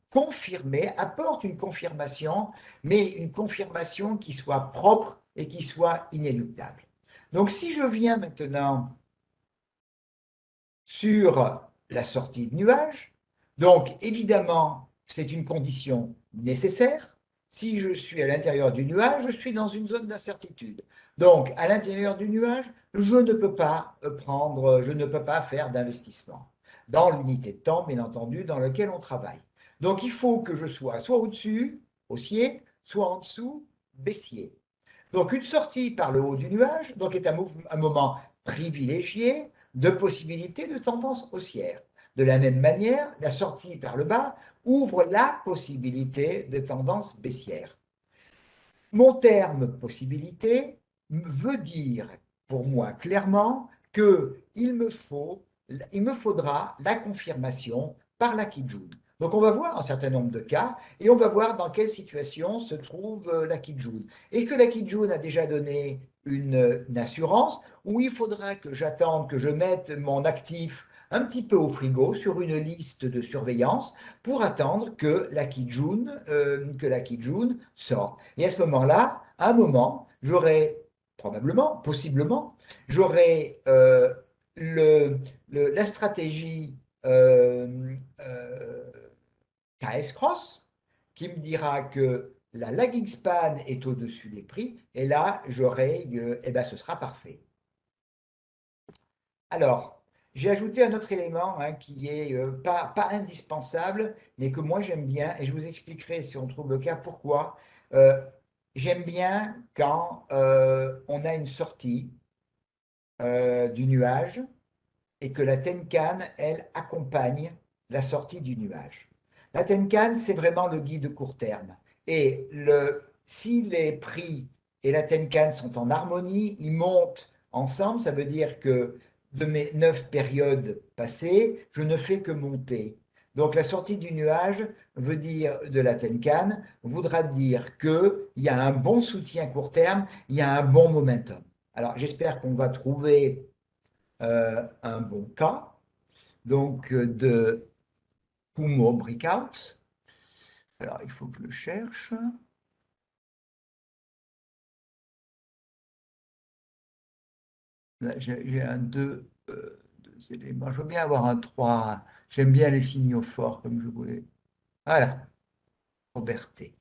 confirmée, apporte une confirmation, mais une confirmation qui soit propre et qui soit inéluctable. Donc si je viens maintenant sur la sortie de nuage, donc évidemment c'est une condition nécessaire. Si je suis à l'intérieur du nuage, je suis dans une zone d'incertitude. Donc à l'intérieur du nuage, je ne peux pas je ne peux pas faire d'investissement dans l'unité de temps, bien entendu, dans laquelle on travaille. Donc il faut que je sois soit au-dessus, haussier, soit en dessous, baissier. Donc une sortie par le haut du nuage donc, est un moment privilégié de possibilité de tendance haussière. De la même manière, la sortie par le bas ouvre la possibilité de tendance baissière. Mon terme possibilité veut dire pour moi clairement qu'il me faudra la confirmation par la Kijun. Donc on va voir un certain nombre de cas et on va voir dans quelle situation se trouve la Kijun. Est-ce que la Kijun a déjà donné une assurance ou il faudra que j'attende que je mette mon actif un petit peu au frigo sur une liste de surveillance pour attendre que la Kijun sorte. Et à ce moment-là, à un moment, j'aurai probablement, possiblement, j'aurai la stratégie euh, euh, KS Cross qui me dira que la lagging span est au-dessus des prix, et là, j'aurai, eh ben, ce sera parfait. Alors, j'ai ajouté un autre élément hein, qui est pas indispensable, mais que moi j'aime bien, et je vous expliquerai si on trouve le cas pourquoi. Euh, J'aime bien quand on a une sortie du nuage et que la Tenkan, elle, accompagne la sortie du nuage. La Tenkan, c'est vraiment le guide court terme. Et si les prix et la Tenkan sont en harmonie, ils montent ensemble, ça veut dire que de mes 9 périodes passées, je ne fais que monter. Donc la sortie du nuage veut dire de la Tenkan, voudra dire qu'il y a un bon soutien court terme, il y a un bon momentum. Alors j'espère qu'on va trouver un bon cas, donc de Kumo Breakout. Alors, il faut que je le cherche. Là, j'ai un 2, deux éléments. Je veux bien avoir un 3. J'aime bien les signaux forts, comme je voulais. Voilà, Roberté.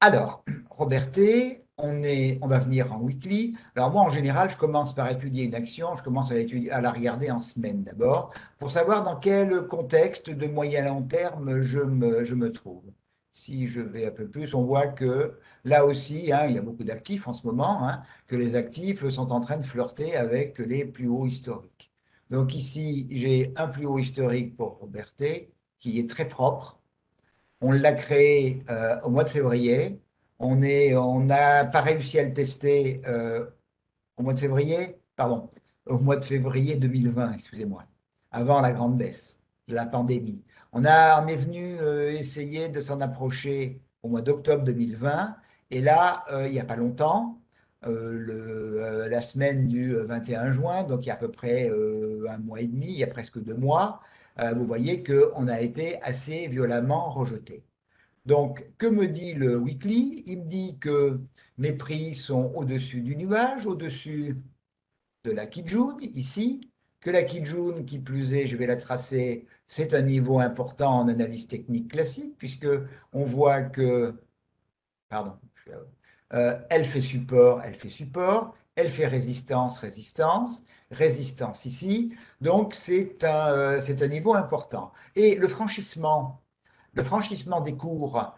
Alors, Roberté, on va venir en weekly. Alors moi, en général, je commence par étudier une action, je commence à la regarder en semaine d'abord, pour savoir dans quel contexte de moyen long terme je me trouve. Si je vais un peu plus, on voit que là aussi, hein, il y a beaucoup d'actifs en ce moment, hein, que les actifs sont en train de flirter avec les plus hauts historiques. Donc ici, j'ai un plus haut historique pour Roberté, qui est très propre, on l'a créé au mois de février. On n'a pas réussi à le tester au mois de février, pardon, au mois de février 2020, excusez-moi, avant la grande baisse de la pandémie. On est venu essayer de s'en approcher au mois d'octobre 2020, et là, il n'y a pas longtemps, la semaine du 21 juin, donc il y a à peu près un mois et demi, il y a presque 2 mois, vous voyez qu'on a été assez violemment rejeté. Donc, que me dit le weekly? Il me dit que mes prix sont au-dessus du nuage, au-dessus de la Kijun, ici, que la Kijun, qui plus est, je vais la tracer, c'est un niveau important en analyse technique classique, puisque on voit que, pardon, elle fait support, elle fait résistance, résistance, résistance ici, donc c'est un niveau important. Et le franchissement des cours,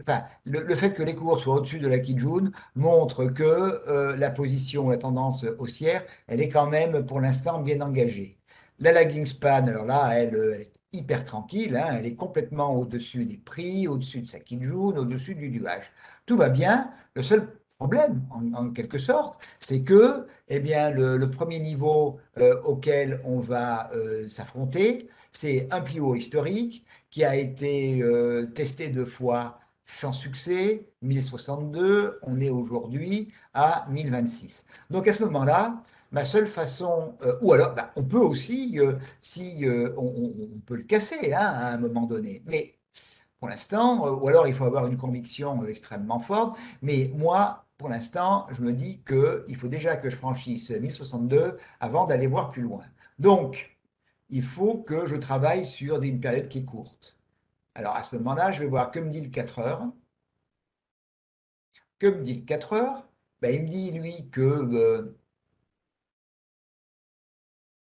enfin, le fait que les cours soient au-dessus de la Kijun montre que la position, la tendance haussière, elle est quand même pour l'instant bien engagée. La lagging span, alors là, elle est hyper tranquille, hein, elle est complètement au-dessus des prix, au-dessus de sa Kijun, au-dessus du nuage. Tout va bien. Le seul problème, en quelque sorte, c'est que eh bien, le premier niveau auquel on va s'affronter, c'est un plus haut historique qui a été testé 2 fois sans succès, 1062, on est aujourd'hui à 1026. Donc à ce moment-là, ma seule façon, ou alors bah, on peut aussi, si on peut le casser hein, à un moment donné, mais pour l'instant, ou alors il faut avoir une conviction extrêmement forte, mais moi, pour l'instant, je me dis qu'il faut déjà que je franchisse 1062 avant d'aller voir plus loin. Donc, il faut que je travaille sur une période qui est courte. Alors à ce moment-là, je vais voir que me dit le 4 heures. Que me dit le 4 heures? Ben, il me dit, lui, que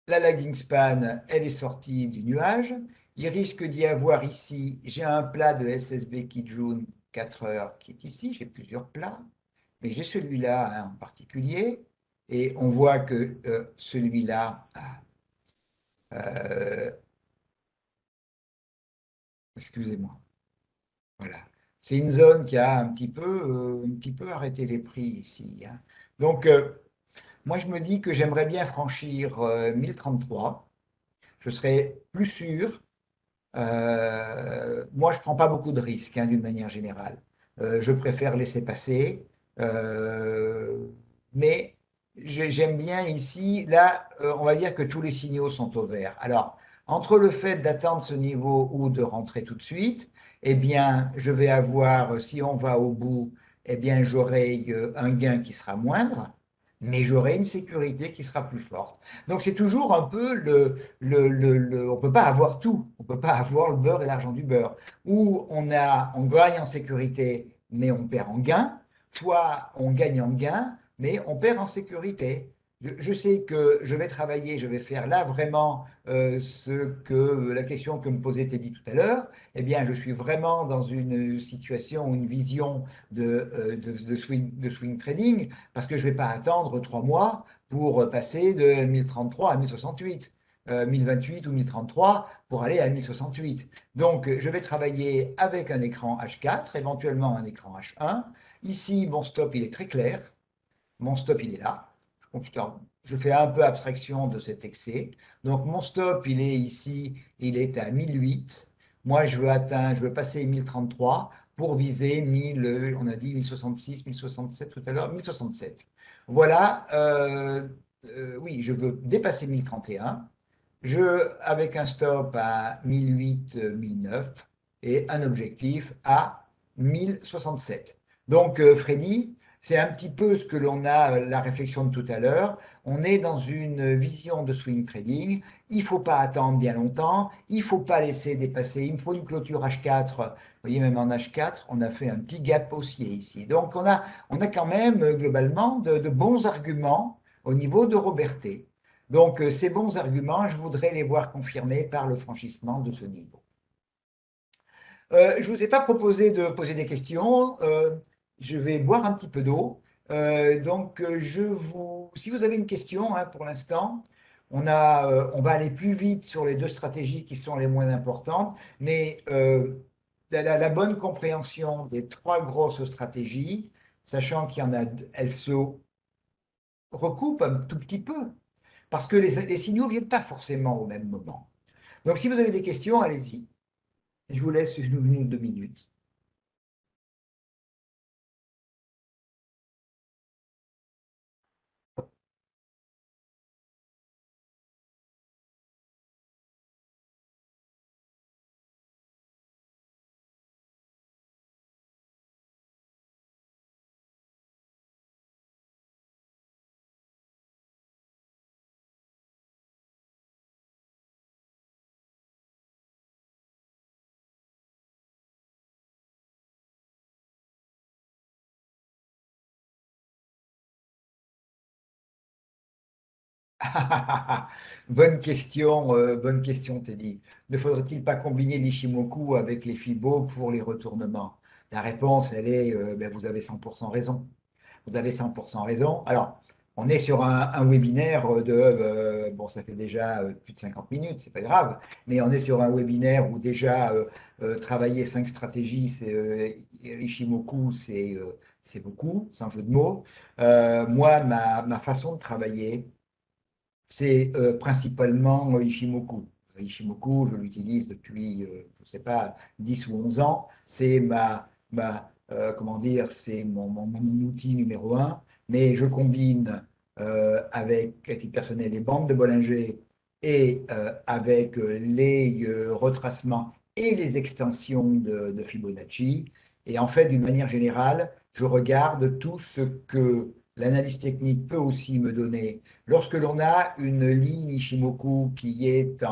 la lagging span, elle est sortie du nuage. Il risque d'y avoir ici, j'ai un plat de SSB Kijun 4 heures qui est ici, j'ai plusieurs plats, mais j'ai celui-là hein, en particulier, et on voit que celui-là, euh, excusez-moi, voilà, c'est une zone qui a un petit peu arrêté les prix ici. Hein. Donc, moi, je me dis que j'aimerais bien franchir 1033. Je serais plus sûr. Moi, je ne prends pas beaucoup de risques hein, d'une manière générale. Je préfère laisser passer. Euh, mais j'aime bien ici, là, on va dire que tous les signaux sont au vert. Alors, Entre le fait d'attendre ce niveau ou de rentrer tout de suite, eh bien, je vais avoir, si on va au bout, eh bien, j'aurai un gain qui sera moindre, mais j'aurai une sécurité qui sera plus forte. Donc, c'est toujours un peu on ne peut pas avoir tout. On ne peut pas avoir le beurre et l'argent du beurre. Ou on gagne en sécurité, mais on perd en gain. Soit on gagne en gain, mais on perd en sécurité. Je sais que je vais travailler, je vais faire là vraiment la question que me posait Teddy tout à l'heure. Eh bien, je suis vraiment dans une situation, une vision de swing trading, parce que je ne vais pas attendre 3 mois pour passer de 1033 à 1068, 1028 ou 1033 pour aller à 1068. Donc, je vais travailler avec un écran H4, éventuellement un écran H1. Ici, mon stop, il est très clair. Mon stop, il est là. Je fais un peu abstraction de cet excès. Donc, mon stop, il est ici, il est à 1008. Moi, je veux passer 1033 pour viser 1000, on a dit 1066, 1067 tout à l'heure, 1067. Voilà, oui, je veux dépasser 1031. Avec un stop à 1008, 1009 et un objectif à 1067. Donc, Freddy, c'est un petit peu ce que l'on a, la réflexion de tout à l'heure. On est dans une vision de swing trading. Il ne faut pas attendre bien longtemps. Il ne faut pas laisser dépasser. Il me faut une clôture H4. Vous voyez, même en H4, on a fait un petit gap haussier ici. Donc, on a quand même globalement de bons arguments au niveau de Robertet. Donc, ces bons arguments, je voudrais les voir confirmés par le franchissement de ce niveau. Je ne vous ai pas proposé de poser des questions. Je vais boire un petit peu d'eau. Donc, si vous avez une question, hein, pour l'instant, on va aller plus vite sur les deux stratégies qui sont les moins importantes, mais la bonne compréhension des trois grosses stratégies, sachant qu'il y en a, elles se recoupent un tout petit peu, parce que les signaux ne viennent pas forcément au même moment. Donc, si vous avez des questions, allez-y. Je vous laisse 1 minute ou 2 minutes. Bonne question, Teddy. Ne faudrait-il pas combiner l'Ishimoku avec les Fibo pour les retournements? La réponse, elle est, ben, vous avez 100% raison. Vous avez 100% raison. Alors, on est sur un webinaire bon, ça fait déjà plus de 50 minutes, c'est pas grave, mais on est sur un webinaire où déjà travailler 5 stratégies, Ishimoku, c'est beaucoup, sans jeu de mots. Moi, ma façon de travailler, c'est principalement Ishimoku. Ishimoku, je l'utilise depuis, je ne sais pas, 10 ou 11 ans. C'est comment dire, c'est mon outil numéro un. Mais je combine avec, à titre personnel, les bandes de Bollinger et avec les retracements et les extensions de Fibonacci. Et en fait, d'une manière générale, je regarde tout ce que l'analyse technique peut aussi me donner. Lorsque l'on a une ligne Ishimoku qui est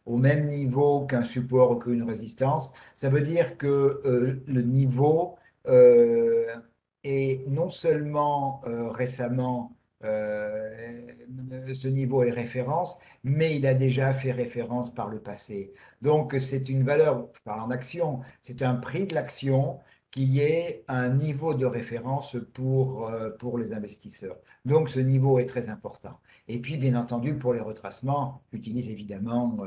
au même niveau qu'un support ou qu'une résistance, ça veut dire que le niveau est non seulement récemment, ce niveau est référence, mais il a déjà fait référence par le passé. Donc c'est une valeur, je parle en action, c'est un prix de l'action qui est un niveau de référence pour les investisseurs. Donc ce niveau est très important. Et puis, bien entendu, pour les retracements, j'utilise évidemment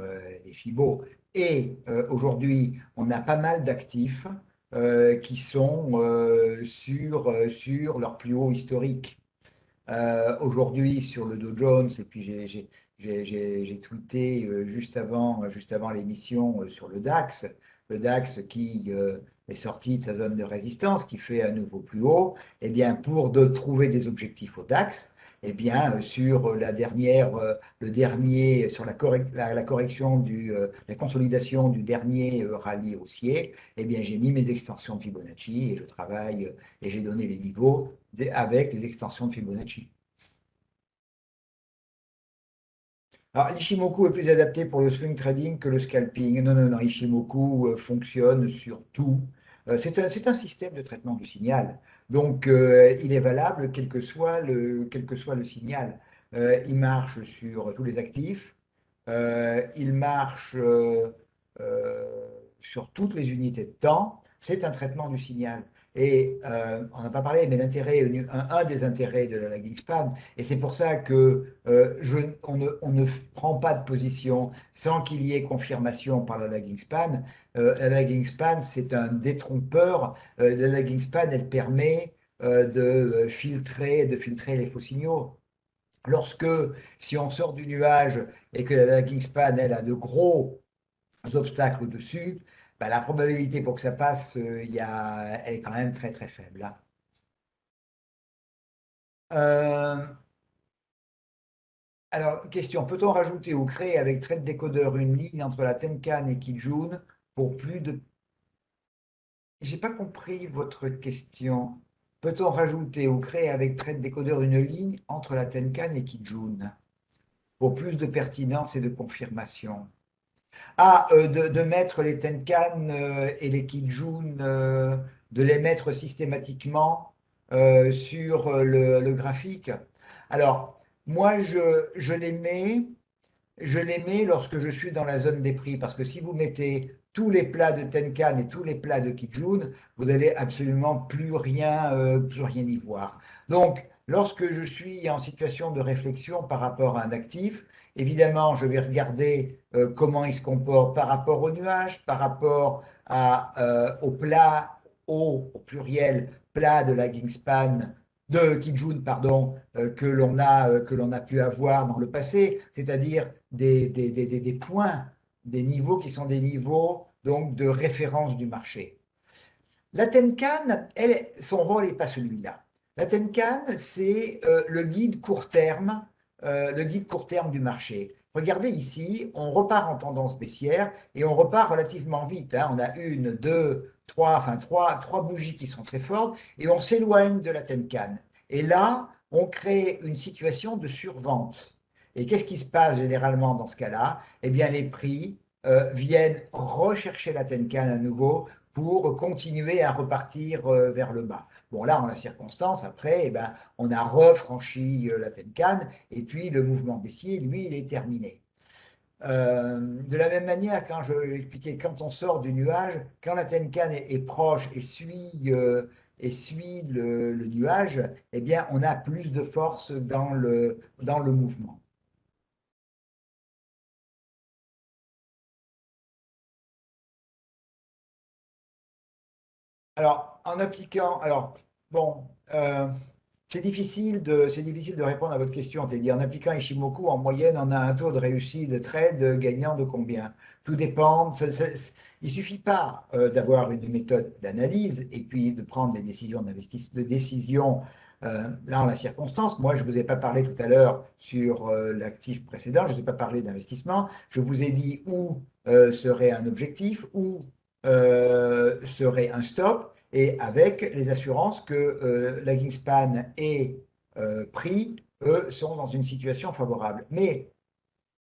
les FIBO. Et aujourd'hui, on a pas mal d'actifs qui sont sur leur plus haut historique. Aujourd'hui, sur le Dow Jones, et puis j'ai tweeté juste avant l'émission sur le DAX qui est sorti de sa zone de résistance, qui fait à nouveau plus haut. Eh bien, trouver des objectifs au DAX, eh bien, sur le dernier, sur la correction la consolidation du dernier rallye haussier, eh bien, j'ai mis mes extensions de Fibonacci et je travaille et j'ai donné les niveaux avec les extensions de Fibonacci. Alors, l'Ishimoku est plus adapté pour le swing trading que le scalping. Non, non, non, Ishimoku fonctionne sur tout. C'est un système de traitement du signal. Donc, il est valable quel que soit le signal. Il marche sur tous les actifs. Il marche euh, sur toutes les unités de temps. C'est un traitement du signal. Et on n'a pas parlé, mais un des intérêts de la lagging span, et c'est pour ça que on ne prend pas de position sans qu'il y ait confirmation par la lagging span. La lagging span, c'est un détrompeur. La lagging span, elle permet de filtrer les faux signaux. Lorsque, si on sort du nuage et que la lagging span, elle a de gros obstacles au-dessus, bah, la probabilité pour que ça passe, elle est quand même très très faible, hein. Euh, alors, question, peut-on rajouter ou créer avec trade décodeur une ligne entre la Tenkan et Kijun pour plus de... J'ai pas compris votre question. Peut-on rajouter ou créer avec trade décodeur une ligne entre la Tenkan et Kijun pour plus de pertinence et de confirmation? Ah, de mettre les Tenkan et les Kijun, de les mettre systématiquement sur le graphique. Alors, moi, je les mets lorsque je suis dans la zone des prix, parce que si vous mettez tous les plats de Tenkan et tous les plats de Kijun, vous n'allez absolument plus rien y voir. Donc, lorsque je suis en situation de réflexion par rapport à un actif, évidemment, je vais regarder comment il se comporte par rapport au nuage, par rapport au plat, au pluriel, plat de la Kingspan, de Kijun, pardon, que l'on a pu avoir dans le passé, c'est-à-dire des points, des niveaux qui sont des niveaux donc de référence du marché. La Tenkan, son rôle n'est pas celui-là. La Tenkan, c'est le guide court terme du marché. Regardez ici, on repart en tendance baissière et on repart relativement vite, hein. On a une, deux, trois bougies qui sont très fortes et on s'éloigne de la Tenkan. Et là, on crée une situation de survente. Et qu'est-ce qui se passe généralement dans ce cas-là? Eh bien, les prix viennent rechercher la Tenkan à nouveau pour continuer à repartir vers le bas. Bon, là, en la circonstance, après, eh ben, on a refranchi la Tenkan et puis le mouvement baissier, lui, il est terminé. De la même manière, quand je expliquais, quand on sort du nuage, quand la Tenkan est proche et suit le nuage, eh bien, on a plus de force dans le mouvement. Alors, bon, c'est difficile de répondre à votre question. C'est-à-dire, en appliquant Ishimoku, en moyenne, on a un taux de réussite de trade gagnant de combien? Tout dépend. Il suffit pas d'avoir une méthode d'analyse et puis de prendre des décisions de décision là en la circonstance. Moi, je ne vous ai pas parlé tout à l'heure sur l'actif précédent, je ne vous ai pas parlé d'investissement. Je vous ai dit où serait un objectif, où serait un stop et avec les assurances que la Kingspan et prix, eux, sont dans une situation favorable. Mais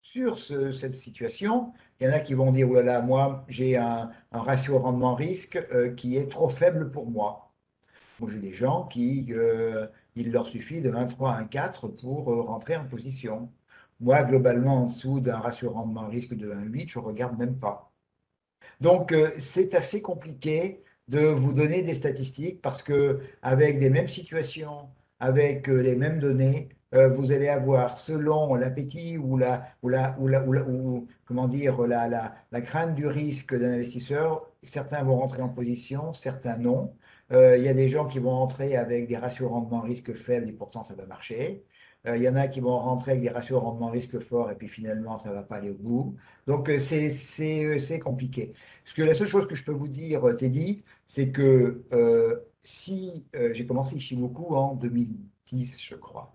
sur cette situation, il y en a qui vont dire, oh là là, moi, j'ai un ratio rendement-risque qui est trop faible pour moi. Moi, j'ai des gens il leur suffit de 23 à 4 pour rentrer en position. Moi, globalement, en dessous d'un ratio rendement-risque de 1,8, je ne regarde même pas. Donc, c'est assez compliqué de vous donner des statistiques parce que avec des mêmes situations, avec les mêmes données, vous allez avoir selon l'appétit ou comment dire la crainte du risque d'un investisseur, certains vont rentrer en position, certains non. Il y a des gens qui vont rentrer avec des ratios rendement-risque faibles et pourtant ça va marcher. Il y en a qui vont rentrer avec des ratios rendement-risque forts et puis finalement ça ne va pas aller au bout. Donc c'est compliqué. Parce que la seule chose que je peux vous dire, Teddy, c'est que si j'ai commencé Ishimoku en 2010, je crois.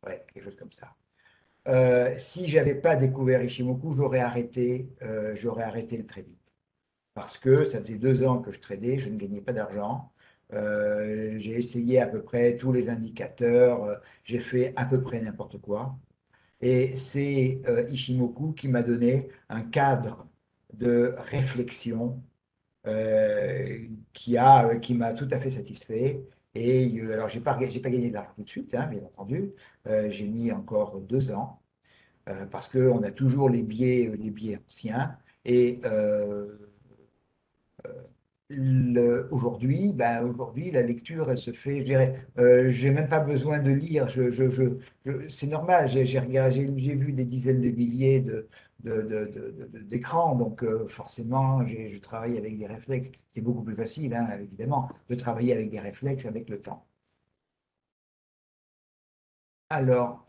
Ouais, quelque chose comme ça. Si j'avais pas découvert Ishimoku, j'aurais arrêté le trading. Parce que ça faisait 2 ans que je tradais, je ne gagnais pas d'argent. J'ai essayé à peu près tous les indicateurs, j'ai fait à peu près n'importe quoi. Et c'est Ishimoku qui m'a donné un cadre de réflexion qui m'a tout à fait satisfait. Et alors, j'ai pas gagné de l'argent tout de suite, hein, bien entendu. J'ai mis encore 2 ans parce qu'on a toujours les biais anciens. Et aujourd'hui, la lecture, elle se fait, je dirais, j'ai même pas besoin de lire. C'est normal, j'ai vu des dizaines de milliers d'écrans, donc forcément, je travaille avec des réflexes. C'est beaucoup plus facile, hein, évidemment, de travailler avec des réflexes avec le temps. Alors,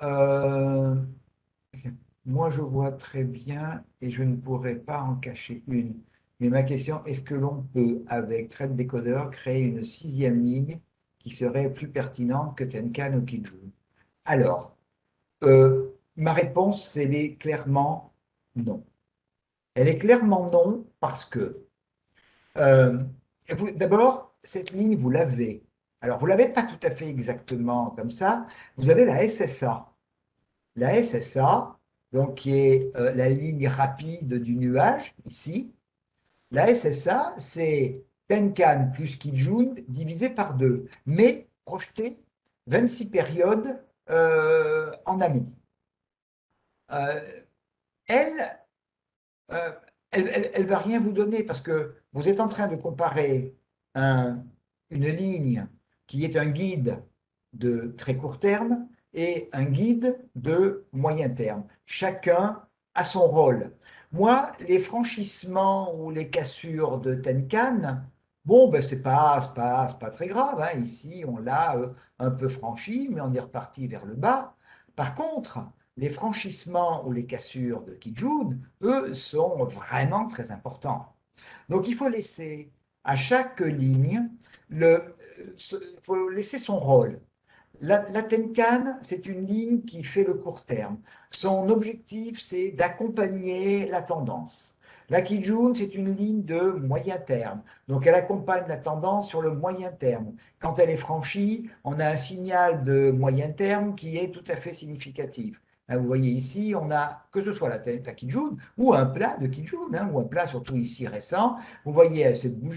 moi, je vois très bien et je ne pourrais pas en cacher une. Mais ma question, est-ce que l'on peut, avec Trade Decoder, créer une sixième ligne qui serait plus pertinente que Tenkan ou Kijun? Alors, ma réponse, elle est clairement non. Elle est clairement non parce que, euh, d'abord, cette ligne, vous l'avez. Alors, vous ne l'avez pas tout à fait exactement comme ça. Vous avez la SSA. La SSA, donc qui est la ligne rapide du nuage, ici, la SSA, c'est Tenkan plus Kijun divisé par 2, mais projeté 26 périodes en amont. Euh, elle, euh, elle va rien vous donner parce que vous êtes en train de comparer une ligne qui est un guide de très court terme et un guide de moyen terme. Chacun a son rôle. Moi, les franchissements ou les cassures de Tenkan, bon, ben, c'est pas très grave, hein. Ici, on l'a un peu franchi, mais on est reparti vers le bas. Par contre, les franchissements ou les cassures de Kijun, eux, sont vraiment très importants. Donc, il faut laisser à chaque ligne, faut laisser son rôle. La Tenkan, c'est une ligne qui fait le court terme. Son objectif, c'est d'accompagner la tendance. La Kijun, c'est une ligne de moyen terme. Donc, elle accompagne la tendance sur le moyen terme. Quand elle est franchie, on a un signal de moyen terme qui est tout à fait significatif. Hein, vous voyez ici, on a, que ce soit la Kijun ou un plat de Kijun, hein, ou un plat surtout ici récent, vous voyez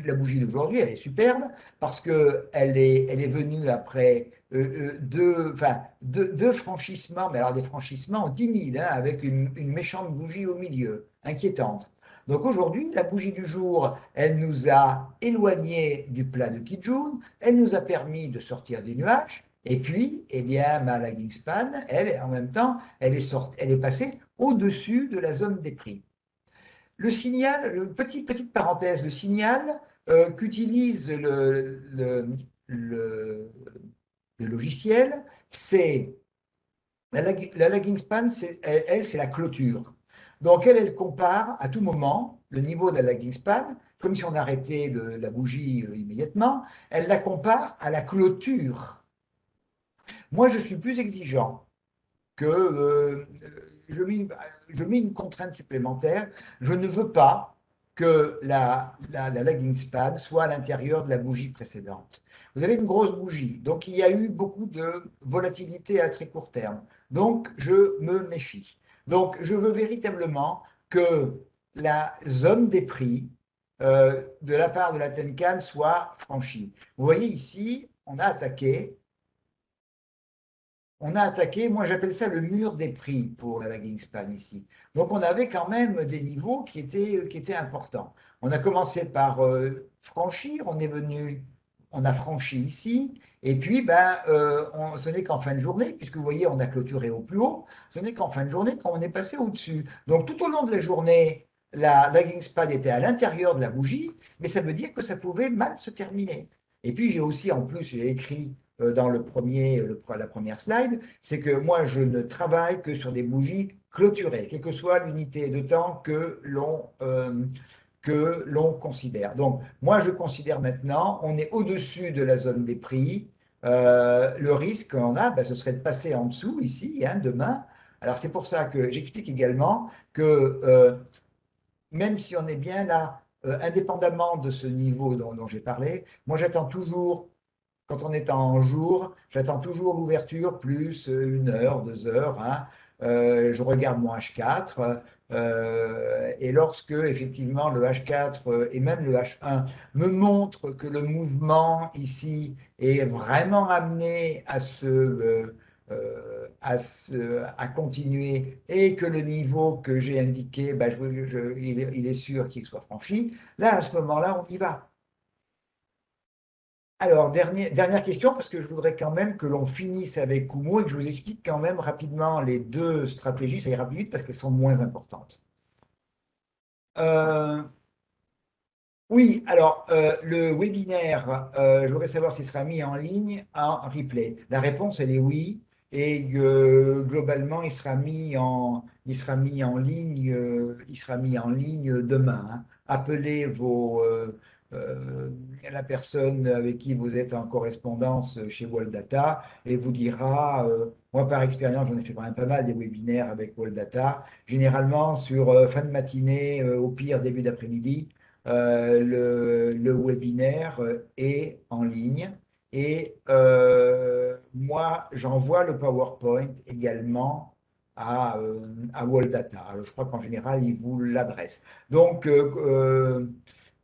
la bougie d'aujourd'hui, elle est superbe parce qu'elle est venue après deux franchissements, mais alors des franchissements timides, hein, avec une méchante bougie au milieu, inquiétante. Donc aujourd'hui, la bougie du jour, elle nous a éloignés du plat de Kijun, elle nous a permis de sortir des nuages, et puis, eh bien, ma lagging span, elle, en même temps, elle est passée au-dessus de la zone des prix. Le signal, petite parenthèse, le signal qu'utilise le, le logiciel, c'est la lagging span, elle, c'est la clôture. Donc, elle compare à tout moment le niveau de la lagging span, comme si on arrêtait la bougie immédiatement, elle la compare à la clôture. Moi, je suis plus exigeant que je mets une contrainte supplémentaire. Je ne veux pas que la lagging span soit à l'intérieur de la bougie précédente. Vous avez une grosse bougie, donc il y a eu beaucoup de volatilité à très court terme. Donc, je me méfie. Donc, je veux véritablement que la zone des prix de la part de la Tenkan soit franchie. Vous voyez ici, on a attaqué, moi j'appelle ça le mur des prix pour la lagging span ici. Donc on avait quand même des niveaux qui étaient importants. On a commencé par franchir, on a franchi ici, et puis ce n'est qu'en fin de journée, puisque vous voyez, on a clôturé au plus haut, ce n'est qu'en fin de journée qu'on est passé au-dessus. Donc tout au long de la journée, la lagging span était à l'intérieur de la bougie, mais ça veut dire que ça pouvait mal se terminer. Et puis j'ai aussi, en plus, j'ai écrit dans la première slide, c'est que moi, je ne travaille que sur des bougies clôturées, quelle que soit l'unité de temps que l'on considère. Donc, moi, je considère maintenant, on est au-dessus de la zone des prix. Le risque qu'on a, ben, ce serait de passer en dessous ici, hein, demain. Alors c'est pour ça que j'explique également que même si on est bien là, indépendamment de ce niveau dont j'ai parlé, moi j'attends toujours, quand on est en jour, j'attends toujours l'ouverture plus 1 heure, 2 heures, hein. Je regarde mon H4 et lorsque effectivement le H4 et même le H1 me montrent que le mouvement ici est vraiment amené à continuer et que le niveau que j'ai indiqué, ben, il est sûr qu'il soit franchi, là à ce moment-là on y va. Alors, dernière question, parce que je voudrais quand même que l'on finisse avec Kumo et que je vous explique quand même rapidement les deux stratégies, ça ira plus vite parce qu'elles sont moins importantes. Euh, oui, alors le webinaire, je voudrais savoir s'il sera mis en ligne en replay. La réponse, elle est oui, et globalement, il sera mis en ligne demain, hein. Appelez euh, la personne avec qui vous êtes en correspondance chez World Data et vous dira, moi par expérience, j'en ai fait quand même pas mal des webinaires avec World Data, généralement sur fin de matinée, au pire début d'après-midi le webinaire est en ligne et moi, j'envoie le PowerPoint également à World Data. Alors, je crois qu'en général, ils vous l'adressent. Donc,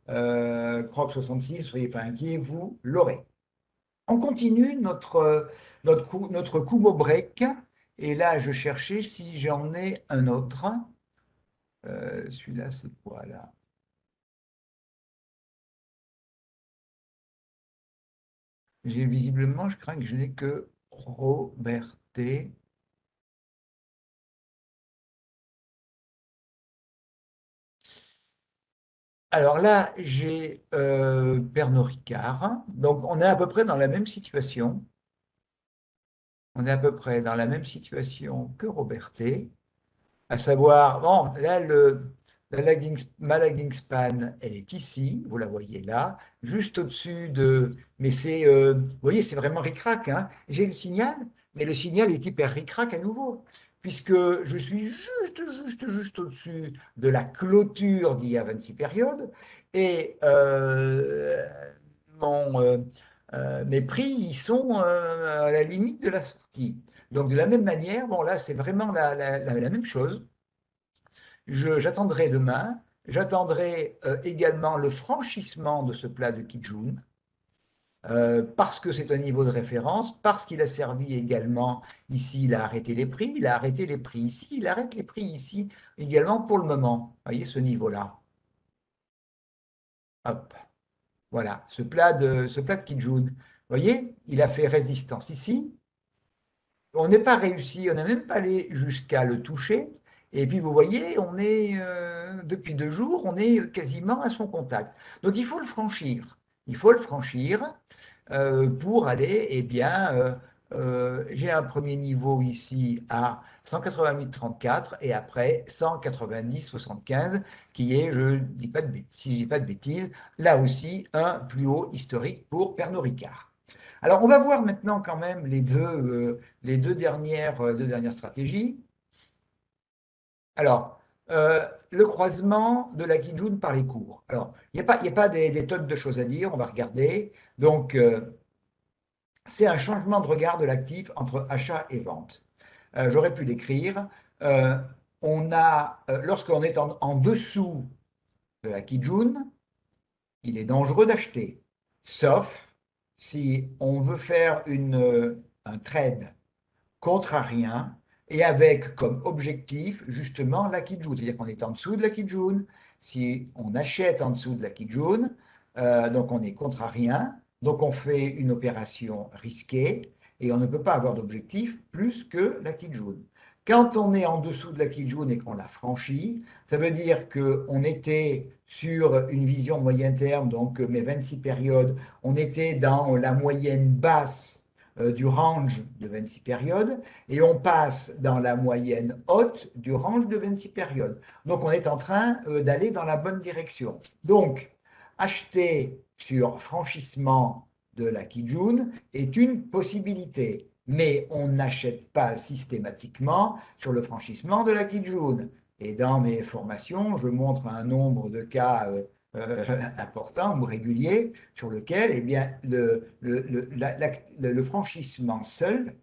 Croc66, soyez pas inquiets, vous l'aurez. On continue notre Kumo Break. Et là, je cherchais si j'en ai un autre. Celui-là, c'est quoi là? J'ai visiblement, je crains que je n'ai que Roberté. Alors là, j'ai Pernod Ricard. Donc, on est à peu près dans la même situation. On est à peu près dans la même situation que Roberté. À savoir, bon, là, ma lagging span, elle est ici, vous la voyez là, juste au-dessus de, mais c'est, vous voyez, c'est vraiment ric-rac, hein. J'ai le signal, mais le signal est hyper ric-rac à nouveau, puisque je suis juste au-dessus de la clôture d'il y a 26 périodes, et mes prix, ils sont à la limite de la sortie. Donc, de la même manière, bon, là, c'est vraiment la même chose. J'attendrai demain. J'attendrai également le franchissement de ce plat de Kijun, parce que c'est un niveau de référence, parce qu'il a servi également ici, il a arrêté les prix, il a arrêté les prix ici, il arrête les prix ici également pour le moment. Vous voyez ce niveau-là. Hop, voilà, ce plat de Kijun. Vous voyez, il a fait résistance ici, on n'est pas réussi, on n'est même pas allé jusqu'à le toucher. Et puis vous voyez, on est depuis 2 jours, on est quasiment à son contact. Donc il faut le franchir. Il faut le franchir pour aller, eh bien, j'ai un premier niveau ici à 188,34 et après 190,75 qui est, je dis pas si je dis pas de bêtises, là aussi un plus haut historique pour Pernod Ricard. Alors, on va voir maintenant quand même les deux dernières stratégies. Alors, le croisement de la Kijun par les cours. Alors, il n'y a pas des tonnes de choses à dire, on va regarder. Donc, c'est un changement de regard de l'actif entre achat et vente. J'aurais pu l'écrire. Euh, lorsqu'on est en dessous de la Kijun, il est dangereux d'acheter, sauf si on veut faire un trade contrarien et avec comme objectif justement la Kijun. C'est-à-dire qu'on est en dessous de la Kijun. Si on achète en dessous de la Kijun, donc on est contrarien, donc on fait une opération risquée et on ne peut pas avoir d'objectif plus que la Kijun. Quand on est en dessous de la Kijun et qu'on la franchit, ça veut dire qu'on était sur une vision moyen terme, donc mes 26 périodes, on était dans la moyenne basse du range de 26 périodes et on passe dans la moyenne haute du range de 26 périodes. Donc on est en train d'aller dans la bonne direction. Donc, acheter sur franchissement de la Kijun est une possibilité. Mais on n'achète pas systématiquement sur le franchissement de la Kijun. Et dans mes formations, je montre un nombre de cas important ou régulier sur lequel eh bien, le franchissement seul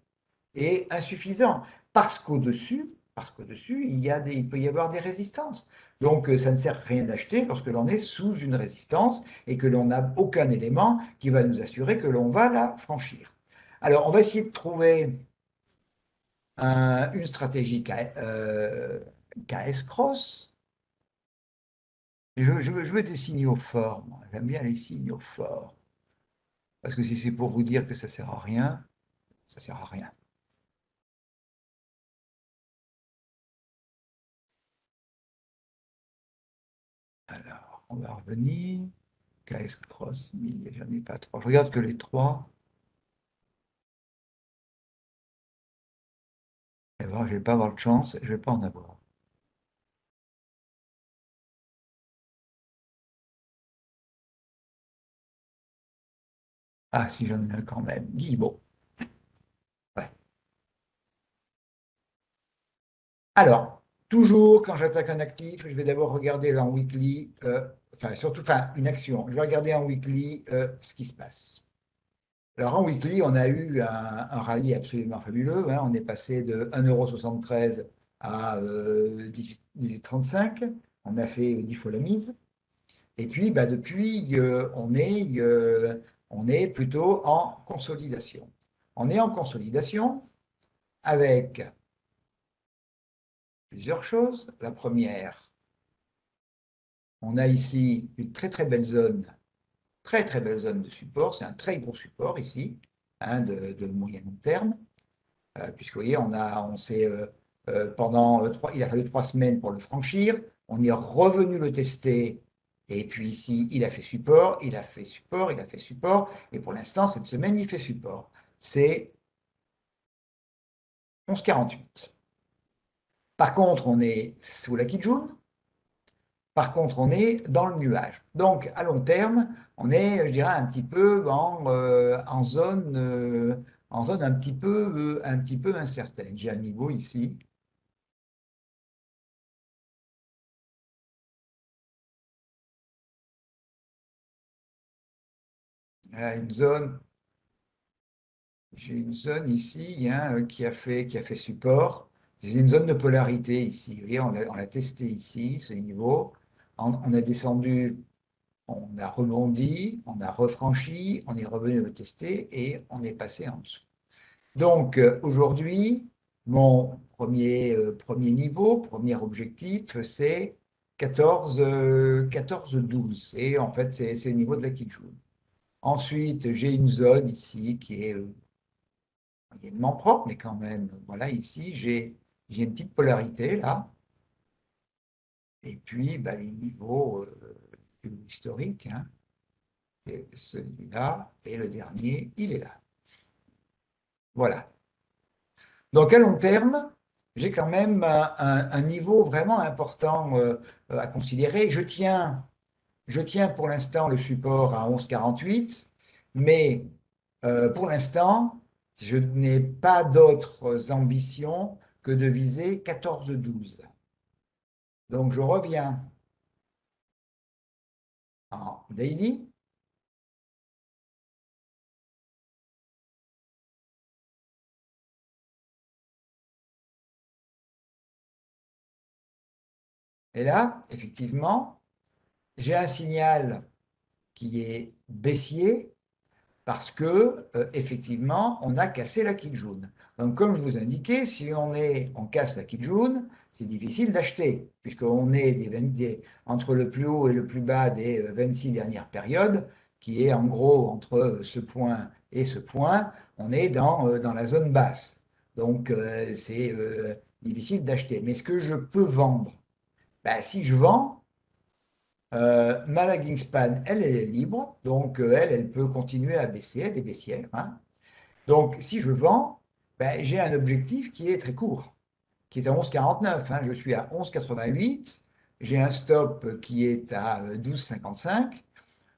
est insuffisant parce qu'au-dessus, il peut y avoir des résistances. Donc, ça ne sert à rien d'acheter lorsque l'on est sous une résistance et que l'on n'a aucun élément qui va nous assurer que l'on va la franchir. Alors, on va essayer de trouver une stratégie KS Cross. Je veux des signaux forts, moi. J'aime bien les signaux forts. Parce que si c'est pour vous dire que ça ne sert à rien, ça ne sert à rien. Alors, on va revenir. KS Cross, j'en ai pas trois. Je regarde que les trois. Et voir, je ne vais pas avoir de chance, je ne vais pas en avoir. Ah, si j'en ai un quand même. Guillemot. Ouais. Alors, toujours quand j'attaque un actif, je vais d'abord regarder en weekly, enfin surtout, enfin une action. Je vais regarder en weekly ce qui se passe. Alors en weekly, on a eu un rallye absolument fabuleux, hein. On est passé de 1,73 € à 18,35 €. On a fait 10 fois la mise. Et puis, bah, depuis, on est plutôt en consolidation. On est en consolidation avec plusieurs choses. La première, on a ici une très belle zone de support. C'est un très gros support ici, hein, de moyen long terme, puisque vous voyez, il a fallu 3 semaines pour le franchir. On est revenu le tester. Et puis ici, il a fait support, il a fait support, il a fait support. Et pour l'instant, cette semaine, il fait support. C'est 11,48. Par contre, on est sous la Kijun. Par contre, on est dans le nuage. Donc, à long terme, on est, je dirais, un petit peu en zone un petit peu incertaine. J'ai un niveau ici. Une zone, j'ai une zone ici, hein, qui a fait support. J'ai une zone de polarité ici. Vous voyez, on l'a testé ici, ce niveau. On a descendu, on a rebondi, on a refranchi, on est revenu le tester et on est passé en dessous. Donc aujourd'hui, mon premier niveau, premier objectif, c'est 14,12. Et en fait, c'est le niveau de la Kijun. Ensuite, j'ai une zone ici qui est moyennement propre, mais quand même, voilà, ici, j'ai une petite polarité là. Et puis, bah, les niveaux historiques, hein, celui-là, et le dernier, il est là. Voilà. Donc, à long terme, j'ai quand même un niveau vraiment important à considérer. Je tiens pour l'instant le support à 11,48, mais pour l'instant, je n'ai pas d'autres ambitions que de viser 14,12. Donc je reviens en daily. Et là, effectivement, j'ai un signal qui est baissier parce que effectivement, on a cassé la Kijun. Donc, comme je vous indiquais, si on casse la Kijun, c'est difficile d'acheter, puisqu'on est entre le plus haut et le plus bas des 26 dernières périodes, qui est en gros entre ce point et ce point, on est dans la zone basse. Donc, c'est difficile d'acheter. Mais ce que je peux vendre, ben, si je vends, ma lagging span, elle est libre, donc elle peut continuer à baisser, elle est baissière, hein. Donc, si je vends, ben, j'ai un objectif qui est très court, qui est à 11,49, hein. Je suis à 11,88, j'ai un stop qui est à 12,55,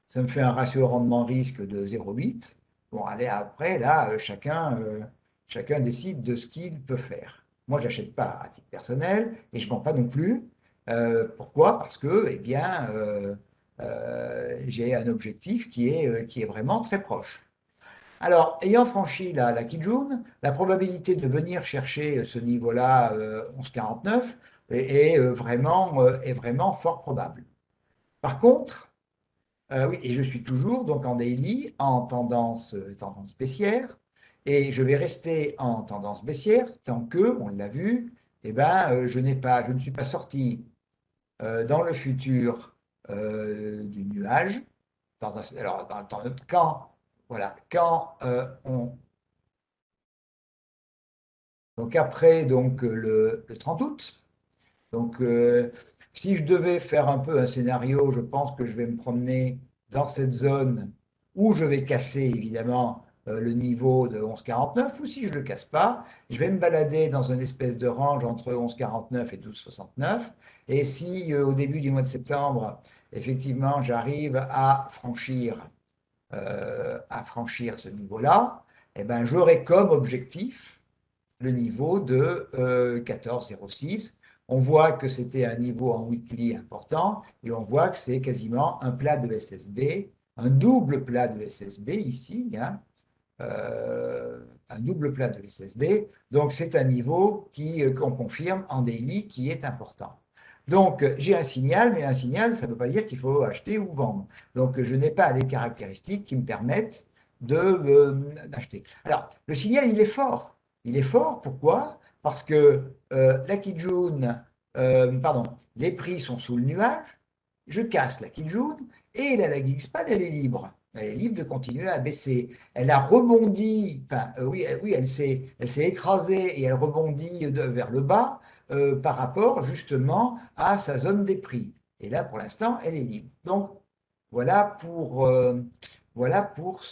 ça me fait un ratio rendement-risque de 0,8. Bon, allez, après, là, chacun décide de ce qu'il peut faire. Moi, j'achète pas à titre personnel et je vends pas non plus. Pourquoi? Parce que, eh bien, j'ai un objectif qui est vraiment très proche. Alors, ayant franchi la Kijun, la probabilité de venir chercher ce niveau-là, 11,49, est vraiment fort probable. Par contre, oui, et je suis toujours donc en daily, en tendance baissière, et je vais rester en tendance baissière tant que, on l'a vu, eh ben, je ne suis pas sorti dans le futur du nuage. Alors, voilà, donc après donc, le 30 août, donc, si je devais faire un peu un scénario, je pense que je vais me promener dans cette zone où je vais casser évidemment le niveau de 11,49, ou si je ne le casse pas, je vais me balader dans une espèce de range entre 11,49 et 12,69. Et si au début du mois de septembre, effectivement, j'arrive à franchir ce niveau-là, eh ben, j'aurai comme objectif le niveau de 14,06. On voit que c'était un niveau en weekly important et on voit que c'est quasiment un plat de SSB, un double plat de SSB ici, hein, un double plat de SSB. Donc c'est un niveau qu'on confirme en daily qui est important. Donc j'ai un signal, mais un signal, ça ne veut pas dire qu'il faut acheter ou vendre. Donc je n'ai pas les caractéristiques qui me permettent d'acheter. Alors le signal, il est fort. Il est fort, pourquoi? Parce que la Kijun, pardon, les prix sont sous le nuage, je casse la Kijun et la Lagging-Span, elle est libre. Elle est libre de continuer à baisser. Elle a rebondi, enfin, oui, elle s'est écrasée et elle rebondit vers le bas par rapport justement à sa zone des prix. Et là, pour l'instant, elle est libre. Donc, voilà pour, euh, voilà pour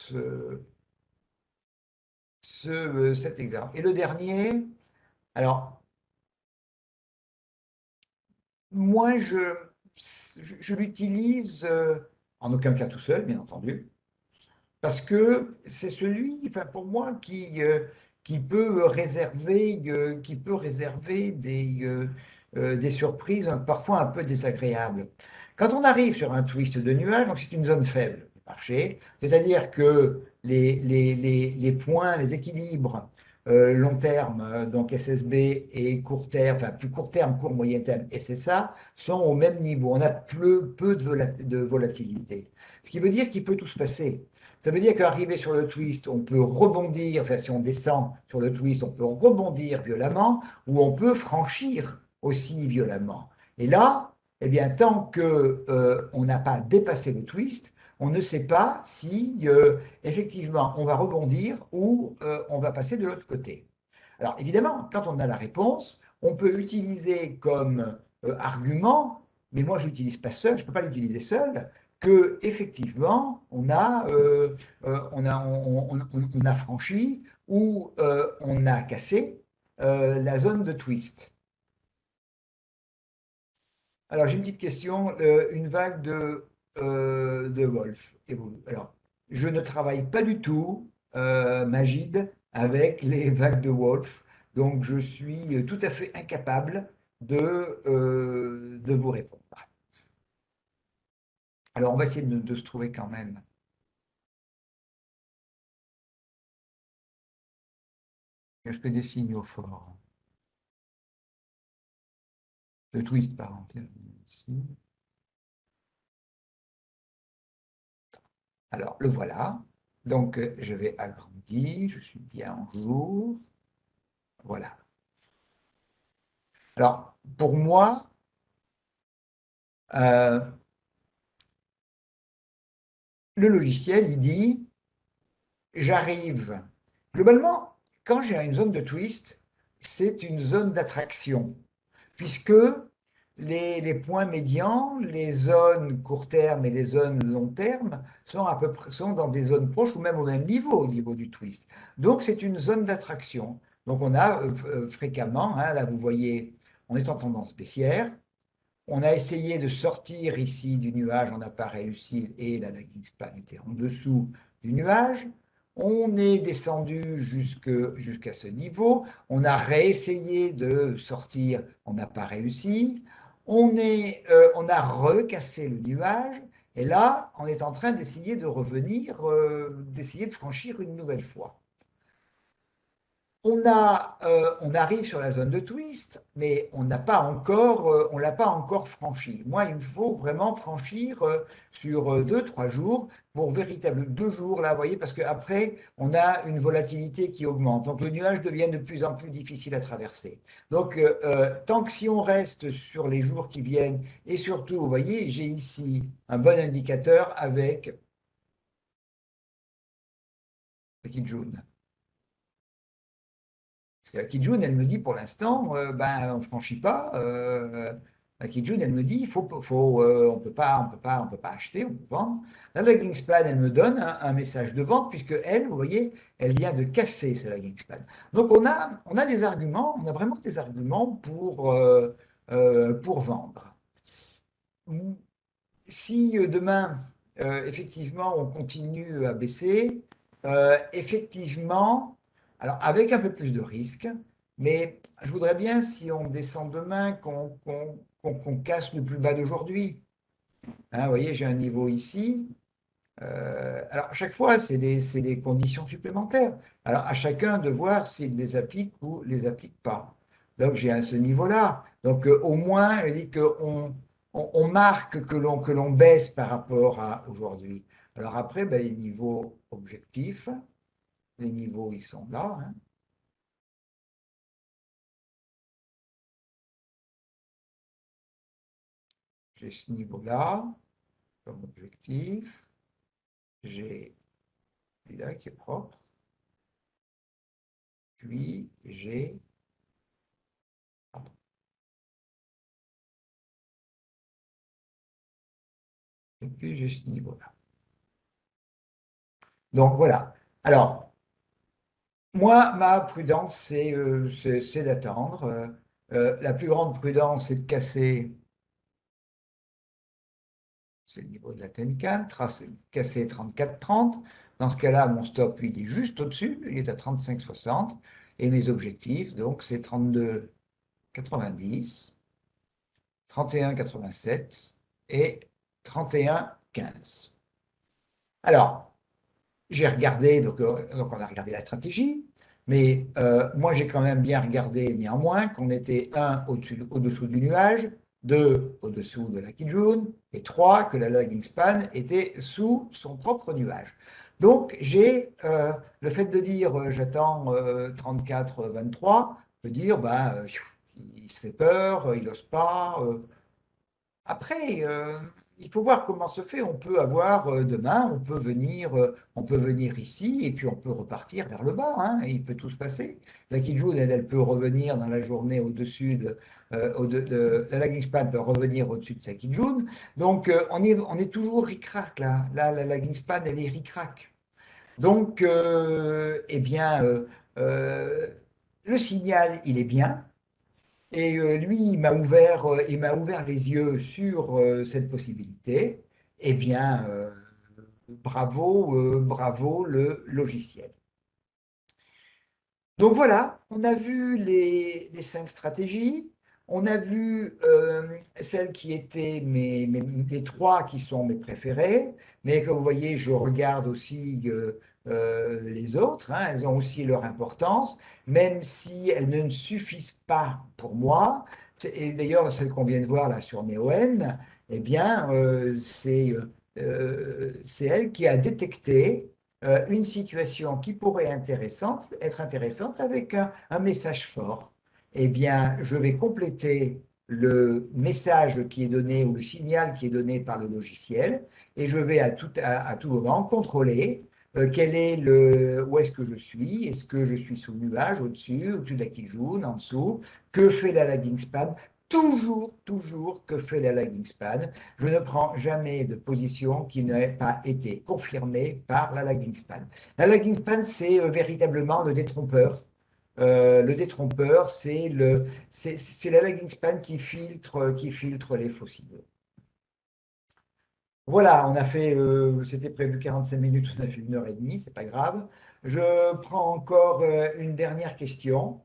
cet exemple. Et le dernier, alors, moi, je l'utilise en aucun cas tout seul, bien entendu. Parce que c'est celui, enfin pour moi, qui peut réserver des surprises parfois un peu désagréables. Quand on arrive sur un twist de nuage, donc c'est une zone faible du marché, c'est-à-dire que les points, les équilibres long terme, donc SSB, et court terme, enfin plus court terme, court moyen terme, SSA, sont au même niveau. On a peu de volatilité. Ce qui veut dire qu'il peut tout se passer. Ça veut dire qu'arrivé sur le twist, on peut rebondir, enfin si on descend sur le twist, on peut rebondir violemment ou on peut franchir aussi violemment. Et là, eh bien, tant que on n'a pas dépassé le twist, on ne sait pas si effectivement on va rebondir ou on va passer de l'autre côté. Alors évidemment, quand on a la réponse, on peut utiliser comme argument, mais moi je l'utilise pas seul, je ne peux pas l'utiliser seul, que effectivement on a franchi ou on a cassé la zone de twist. Alors j'ai une petite question, une vague de Wolf évolue. Alors je ne travaille pas du tout, Magid, avec les vagues de Wolf, donc je suis tout à fait incapable de vous répondre. Alors on va essayer de se trouver quand même. Est-ce que des signaux forts? Le twist parenthèse ici. Alors, le voilà. Donc, je vais agrandir. Je suis bien en jour. Voilà. Alors, pour moi, euh, le logiciel, il dit, j'arrive. Globalement, quand j'ai une zone de twist, c'est une zone d'attraction, puisque les points médians, les zones court terme et les zones long terme sont à peu près sont dans des zones proches ou même au niveau du twist. Donc c'est une zone d'attraction. Donc on a fréquemment, hein, là vous voyez, on est en tendance baissière. On a essayé de sortir ici du nuage, on n'a pas réussi et la lagging span était en dessous du nuage. On est descendu jusqu'à ce niveau. On a réessayé de sortir. On n'a pas réussi. On a recassé le nuage. Et là, on est en train d'essayer de revenir, d'essayer de franchir une nouvelle fois. On arrive sur la zone de twist, mais on l'a pas encore franchi. Moi, il me faut vraiment franchir sur 2, 3 jours pour véritable 2 jours là, vous voyez, parce qu'après, on a une volatilité qui augmente. Donc, le nuage devient de plus en plus difficile à traverser. Donc, tant que si on reste sur les jours qui viennent, et surtout, vous voyez, j'ai ici un bon indicateur avec le Kijun. La Kijun, elle me dit pour l'instant, ben, on ne franchit pas. La Kijun, elle me dit, on peut pas acheter, on peut vendre. La lagging span, elle me donne un message de vente, puisque elle, vous voyez, elle vient de casser ce lagging span. Donc on a des arguments, on a vraiment des arguments pour vendre. Si demain, effectivement, on continue à baisser, effectivement, alors avec un peu plus de risque, mais je voudrais bien, si on descend demain, qu'on casse le plus bas d'aujourd'hui. Hein, vous voyez, j'ai un niveau ici. Alors, à chaque fois, c'est des conditions supplémentaires. Alors, à chacun de voir s'il les applique ou les applique pas. Donc, j'ai à ce niveau-là. Donc, au moins, je dis qu'on on marque que l'on baisse par rapport à aujourd'hui. Alors après, ben, les niveaux objectifs, les niveaux, ils sont là. Hein. J'ai ce niveau-là comme objectif. J'ai celui-là qui est propre. Puis, j'ai... pardon. Et puis, j'ai ce niveau-là. Donc, voilà. Alors, moi, ma prudence, c'est d'attendre. La plus grande prudence, c'est de casser, c'est le niveau de la Tenkan, casser 34,30. Dans ce cas-là, mon stop, il est juste au-dessus, il est à 35,60. Et mes objectifs, donc, c'est 32,90, 31,87 et 31,15. Alors, j'ai regardé, donc on a regardé la stratégie, mais moi j'ai quand même bien regardé néanmoins qu'on était au-dessous du nuage, 2 au-dessous de la Kijun, et 3 que la lagging span était sous son propre nuage. Donc j'ai le fait de dire j'attends 34-23, peut dire bah, il se fait peur, il n'ose pas. Après, il faut voir comment se fait. On peut avoir demain, on peut venir ici et puis on peut repartir vers le bas. Hein, et il peut tout se passer. La Kijun, elle peut revenir dans la journée au-dessus la lagging span peut revenir au-dessus de sa Kijun. Donc on est toujours ric-rac là. Là, la lagging span, elle est ric-rac. Donc, eh bien, euh, le signal, il est bien. Et lui, il m'a ouvert les yeux sur cette possibilité. Eh bien, bravo le logiciel. Donc voilà, on a vu les 5 stratégies, on a vu celles qui étaient les 3 qui sont mes préférées, mais comme vous voyez, je regarde aussi les autres, hein, elles ont aussi leur importance, même si elles ne suffisent pas pour moi. Et d'ailleurs, celle qu'on vient de voir là sur NeoN, eh bien, c'est elle qui a détecté une situation qui pourrait être intéressante avec un message fort, eh bien, je vais compléter le message qui est donné ou le signal qui est donné par le logiciel et je vais à tout moment contrôler où est-ce que je suis, est-ce que je suis sous le nuage, au-dessus de la Kijun, en dessous, que fait la lagging span, toujours que fait la lagging span. Je ne prends jamais de position qui n'ait pas été confirmée par la lagging span. La lagging span, c'est véritablement le détrompeur, c'est la lagging span qui filtre les faux signaux. Voilà, on a fait, c'était prévu 45 minutes, on a fait 1 heure et demie, c'est pas grave. Je prends encore une dernière question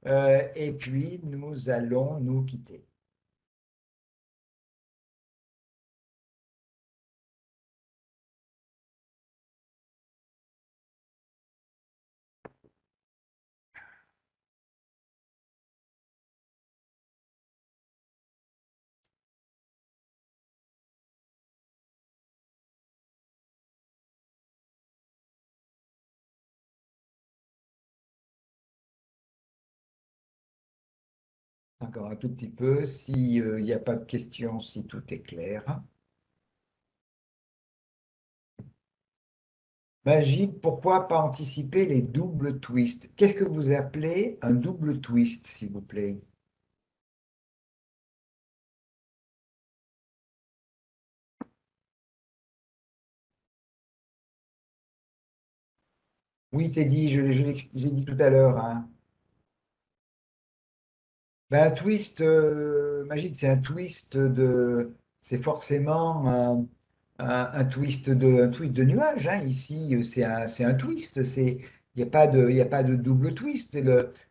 et puis nous allons nous quitter. Encore un tout petit peu, s'il n'y a pas de questions, si tout est clair. Magique, pourquoi pas anticiper les doubles twists? Qu'est-ce que vous appelez un double twist, s'il vous plaît? Oui, Teddy, j'ai dit tout à l'heure, hein. Ben, un twist, Magic, c'est un twist c'est forcément un twist de nuage, hein. Ici, c'est un twist. Il y a pas de double twist.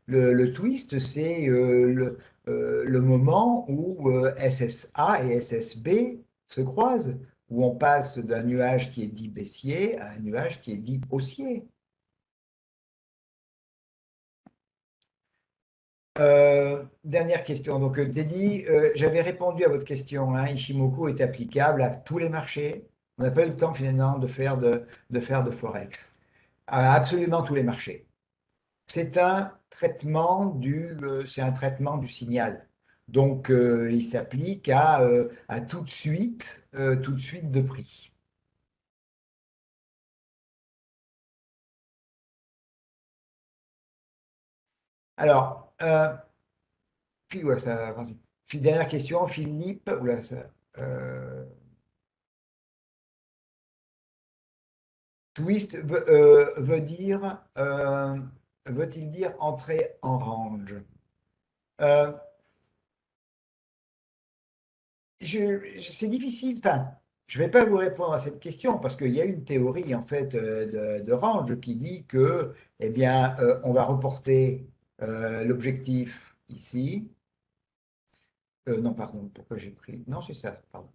Le twist, c'est le moment où SSA et SSB se croisent, où on passe d'un nuage qui est dit baissier à un nuage qui est dit haussier. Dernière question. Donc, Teddy, j'avais répondu à votre question, hein. Ishimoku est applicable à tous les marchés. On n'a pas eu le temps finalement de faire de Forex. À absolument tous les marchés. C'est un traitement du signal. Donc, il s'applique à tout de suite de prix. Alors, ouais, dernière question, Philippe. Oula, euh, Twist veut-il dire entrer en range? Euh, c'est difficile. Enfin, je ne vais pas vous répondre à cette question parce qu'il y a une théorie en fait de range qui dit que, eh bien, on va reporter l'objectif ici. Non, pardon, pourquoi j'ai pris? Non, c'est ça, pardon.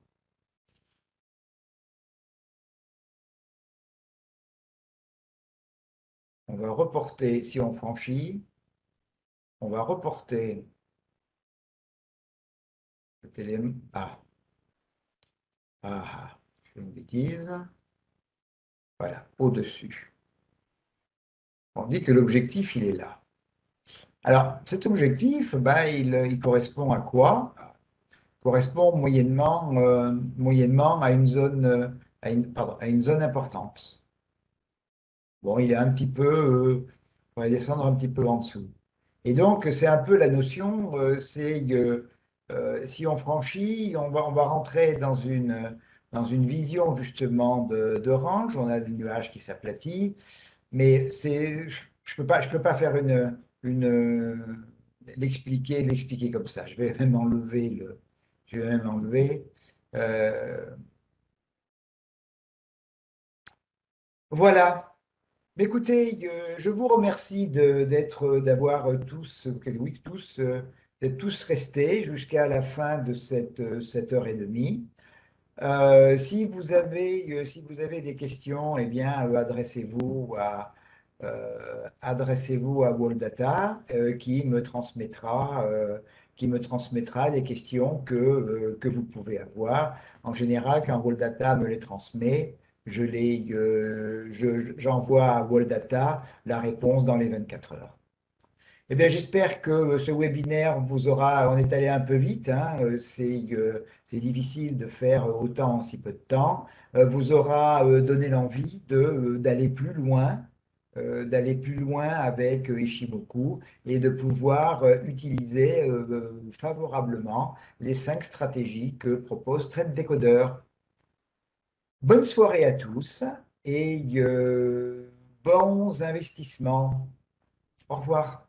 On va reporter, si on franchit, on va reporter cet élément. Je fais une bêtise. Voilà, au-dessus. On dit que l'objectif, il est là. Alors, cet objectif, bah, il correspond à quoi? Il correspond moyennement à une zone, pardon, à une zone importante. Bon, il est un petit peu, on va descendre un petit peu en dessous. Et donc, c'est un peu la notion, c'est que si on franchit, on va rentrer dans une vision justement de range. On a des nuages qui s'aplatissent. Mais je peux pas faire l'expliquer comme ça. Je vais même enlever. Euh, voilà. Mais écoutez, je vous remercie d'avoir d'être tous restés jusqu'à la fin de cette heure et demie. Si vous avez des questions, eh bien, adressez-vous à Wall qui me transmettra les questions que vous pouvez avoir. En général, quand Wall me les transmet, j'envoie à Wall la réponse dans les 24 heures. Eh bien, j'espère que ce webinaire vous aura. On est allé un peu vite, hein, c'est difficile de faire autant en si peu de temps. Vous aura donné l'envie d'aller plus loin avec Ishimoku et de pouvoir utiliser favorablement les 5 stratégies que propose Trade Decoder. Bonne soirée à tous et bons investissements. Au revoir.